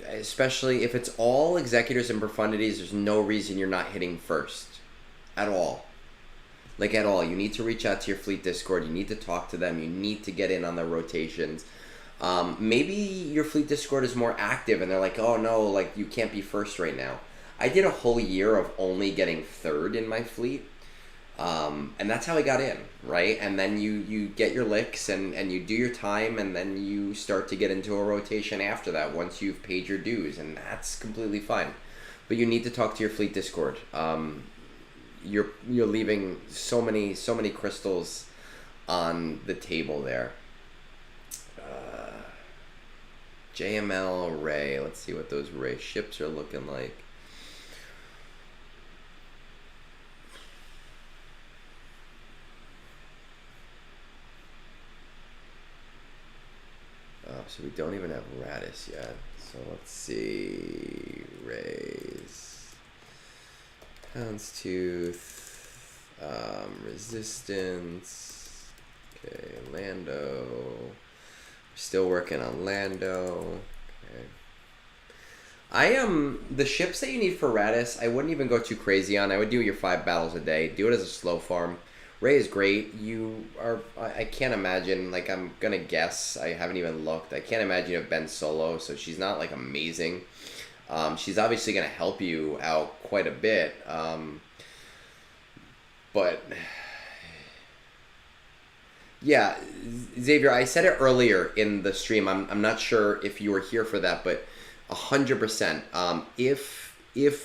especially if it's all executors and profundities, there's no reason you're not hitting first. At all. Like at all. You need to reach out to your fleet Discord, you need to talk to them, you need to get in on their rotations. Maybe your fleet Discord is more active and they're like, oh no, like you can't be first right now. I did a whole year of only getting third in my fleet. And that's how I got in, right? And then you get your licks and you do your time, and then you start to get into a rotation after that once you've paid your dues, and that's completely fine. But you need to talk to your fleet Discord. You're leaving so many crystals on the table there. JML Ray. Let's see what those Ray ships are looking like. Oh, so we don't even have Radis yet. So let's see. Rays. Houndstooth. Resistance. Okay, Lando. Still working on Lando. Okay. The ships that you need for Radis, I wouldn't even go too crazy on. I would do your 5 battles a day. Do it as a slow farm. Ray is great. I can't imagine, like, I'm gonna guess, I haven't even looked, I can't imagine you have Ben solo, so she's not, like, amazing. She's obviously gonna help you out quite a bit, but yeah, Xavier, I said it earlier in the stream. I'm not sure if you were here for that, but 100%. If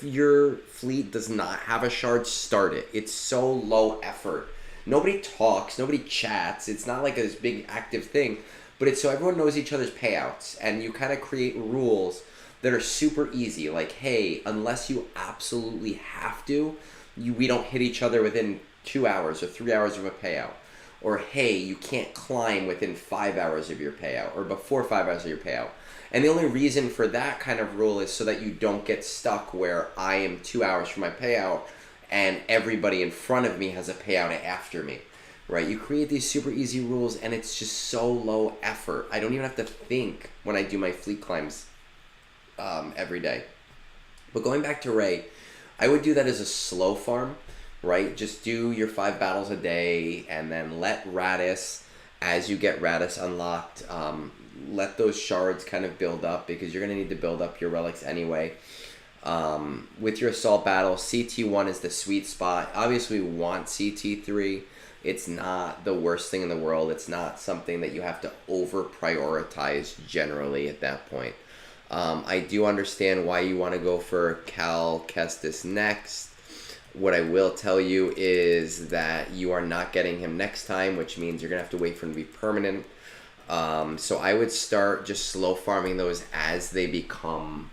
your fleet does not have a shard, start it. It's so low effort. Nobody talks, nobody chats. It's not like this big active thing, but it's so everyone knows each other's payouts, and you kind of create rules that are super easy. Like, hey, unless you absolutely have to, we don't hit each other within 2 hours or 3 hours of a payout. Or, hey, you can't climb within 5 hours of your payout, or before 5 hours of your payout. And the only reason for that kind of rule is so that you don't get stuck where I am 2 hours from my payout and everybody in front of me has a payout after me, right? You create these super easy rules, and it's just so low effort. I don't even have to think when I do my fleet climbs every day. But going back to Ray, I would do that as a slow farm, right? Just do your 5 battles a day, and then let Radis, as you get Radis unlocked, let those shards kind of build up, because you're going to need to build up your relics anyway. With your assault battle, CT1 is the sweet spot. Obviously, we want CT3. It's not the worst thing in the world. It's not something that you have to over prioritize generally at that point. I do understand why you want to go for Cal Kestis next. What I will tell you is that you are not getting him next time, which means you're going to have to wait for him to be permanent. So I would start just slow farming those as they become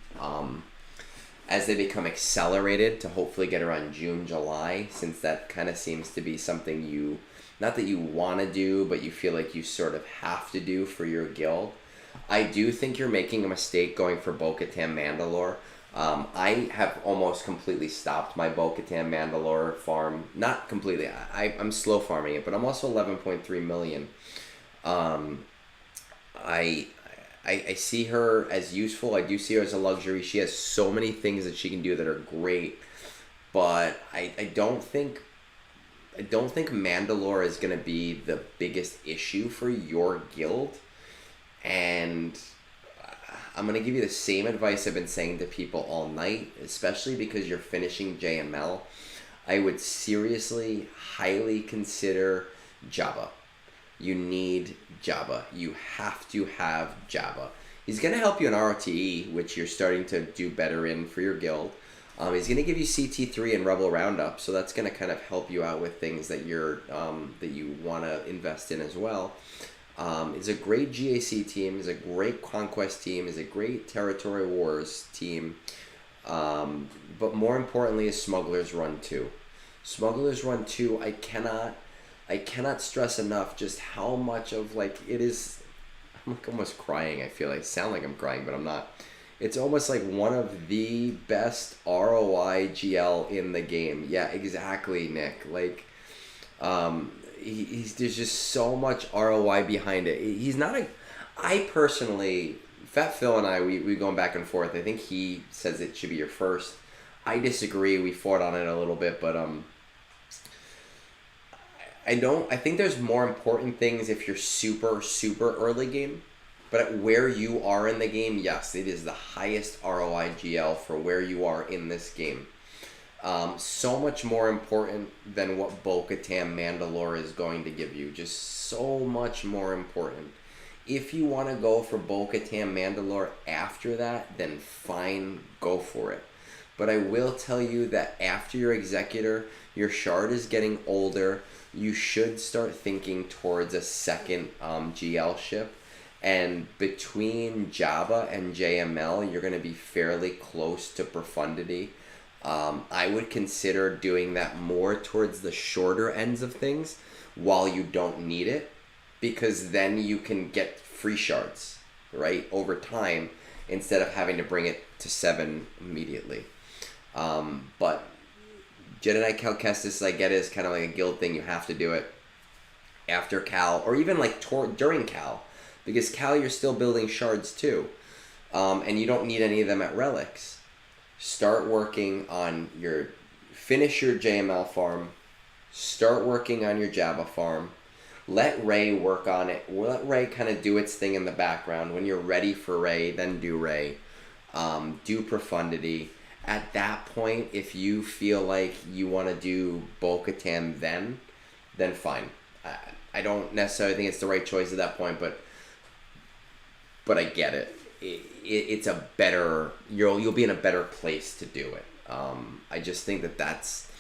accelerated, to hopefully get around June, July, since that kind of seems to be something you, not that you want to do, but you feel like you sort of have to do for your guild. I do think you're making a mistake going for Bo-Katan Mandalore. I have almost completely stopped my Bo-Katan Mandalore farm. Not completely. I'm slow farming it, but I'm also 11.3 million. I see her as useful. I do see her as a luxury. She has so many things that she can do that are great, but I don't think Mandalore is going to be the biggest issue for your guild. And I'm going to give you the same advice I've been saying to people all night, especially because you're finishing JML. I would seriously, highly consider Jabba. You need Jabba. You have to have Jabba. He's going to help you in ROTE, which you're starting to do better in for your guild. He's going to give you CT3 and Rebel Roundup, so that's going to kind of help you out with things that that you want to invest in as well. It's a great GAC team. It's a great Conquest team. It's a great Territory Wars team. But more importantly is Smugglers Run 2. Smugglers Run 2, I cannot stress enough just how much of, like, it is. I'm like almost crying. I feel like I sound like I'm crying, but I'm not. It's almost like one of the best ROI GL in the game. Yeah, exactly, Nick. Like, there's just so much ROI behind it. He's not a. I personally, Fat Phil and I, we going back and forth. I think he says it should be your first. I disagree. We fought on it a little bit, but I think there's more important things if you're super early game. But at where you are in the game, yes, it is the highest ROI GL for where you are in this game. So much more important than what Bo-Katan Mandalore is going to give you. Just so much more important. If you want to go for Bo-Katan Mandalore after that, then fine, go for it. But I will tell you that after your Executor, your shard is getting older. You should start thinking towards a second GL ship. And between Java and JML, you're going to be fairly close to profundity. I would consider doing that more towards the shorter ends of things while you don't need it, because then you can get free shards, right, over time instead of having to bring it to 7 immediately. But Jedi Knight Cal Kestis, I get it, is kind of like a guild thing. You have to do it after Cal, or even like during Cal. Because Cal, you're still building shards too. And you don't need any of them at relics. Start working on finish your JML farm. Start working on your Jabba farm. Let Rey work on it. Let Rey kind of do its thing in the background. When you're ready for Rey, then do Rey. Do Profundity. At that point, if you feel like you want to do Bo-Katan then fine. I don't necessarily think it's the right choice at that point, but I get it. It's a better, you'll be in a better place to do it. I just think that's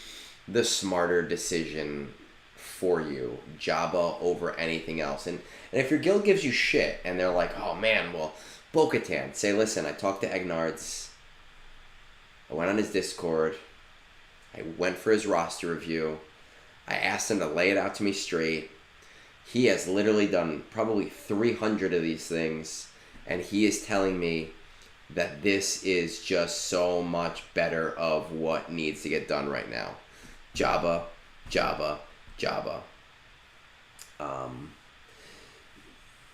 the smarter decision for you, Jabba over anything else. And if your guild gives you shit and they're like, oh man, well, Bo-Katan, say, listen, I talked to Egnards, I went on his Discord, I went for his roster review, I asked him to lay it out to me straight. He has literally done probably 300 of these things. And he is telling me that this is just so much better of what needs to get done right now. Jabba, Jabba, Jabba.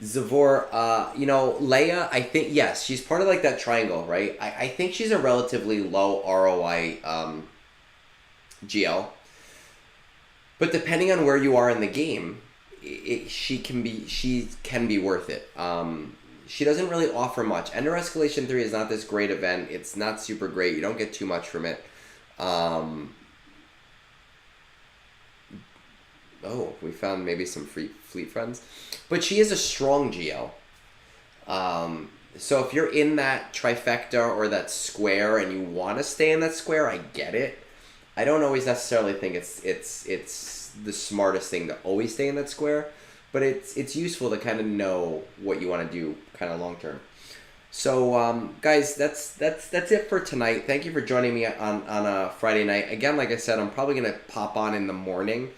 Zavor, Leia, I think, yes, she's part of like that triangle, right? I think she's a relatively low ROI GL. But depending on where you are in the game, she can be worth it. She doesn't really offer much. Ender Escalation 3 is not this great event. It's not super great. You don't get too much from it. We found maybe some fleet friends. But she is a strong GL. So if you're in that trifecta or that square and you want to stay in that square, I get it. I don't always necessarily think it's the smartest thing to always stay in that square. But it's useful to kind of know what you want to do kind of long term. So guys, that's it for tonight. Thank you for joining me on a Friday night. Again, like I said, I'm probably gonna pop on in the morning,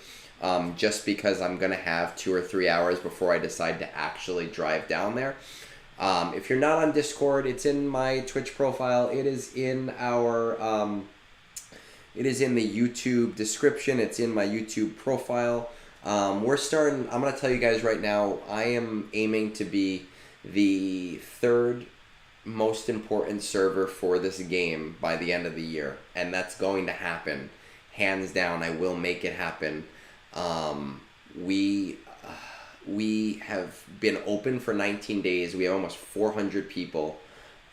just because I'm gonna have 2 or 3 hours before I decide to actually drive down there. If you're not on Discord, it's in my Twitch profile. It is in our it is in the YouTube description. It's in my YouTube profile. I'm going to tell you guys right now, I am aiming to be the 3rd most important server for this game by the end of the year. And that's going to happen. Hands down, I will make it happen. We have been open for 19 days. We have almost 400 people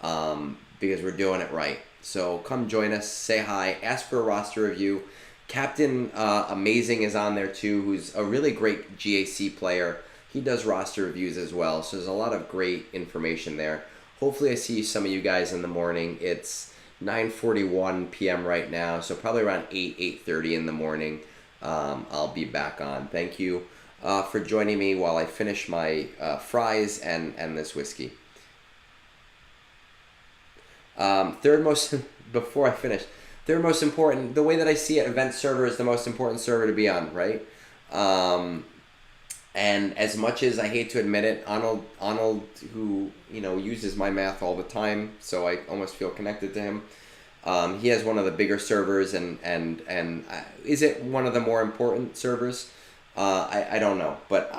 because we're doing it right. So come join us, say hi, ask for a roster review. Captain Amazing is on there too, who's a really great GAC player. He does roster reviews as well, so there's a lot of great information there. Hopefully I see some of you guys in the morning. It's 9:41 p.m. right now, so probably around 8:30 in the morning I'll be back on. Thank you for joining me while I finish my fries and this whiskey. Before I finish, third most important, the way that I see it, event server is the most important server to be on, right? And as much as I hate to admit it, Arnold, who uses my math all the time, so I almost feel connected to him. He has one of the bigger servers, and is it one of the more important servers? I don't know, but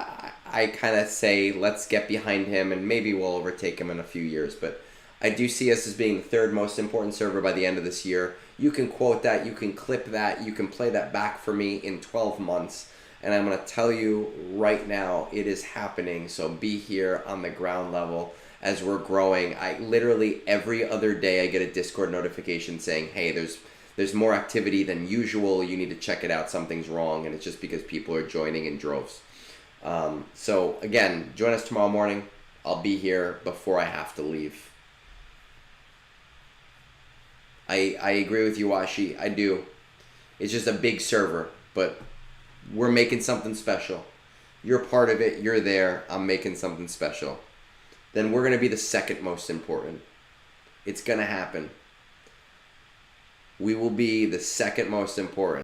I kind of say let's get behind him, and maybe we'll overtake him in a few years. But I do see us as being the 3rd most important server by the end of this year. You can quote that, you can clip that, you can play that back for me in 12 months, And I'm going to tell you right now, it is happening. So be here on the ground level as we're growing. I literally every other day I get a Discord notification saying, hey, there's more activity than usual. You need to check it out. Something's wrong. And it's just because people are joining in droves. So again, join us tomorrow morning. I'll be here before I have to leave. I agree with you, Washi. I do. It's just a big server, but we're making something special. You're part of it. You're there. I'm making something special. Then we're going to be the second most important. It's going to happen. We will be the second most important.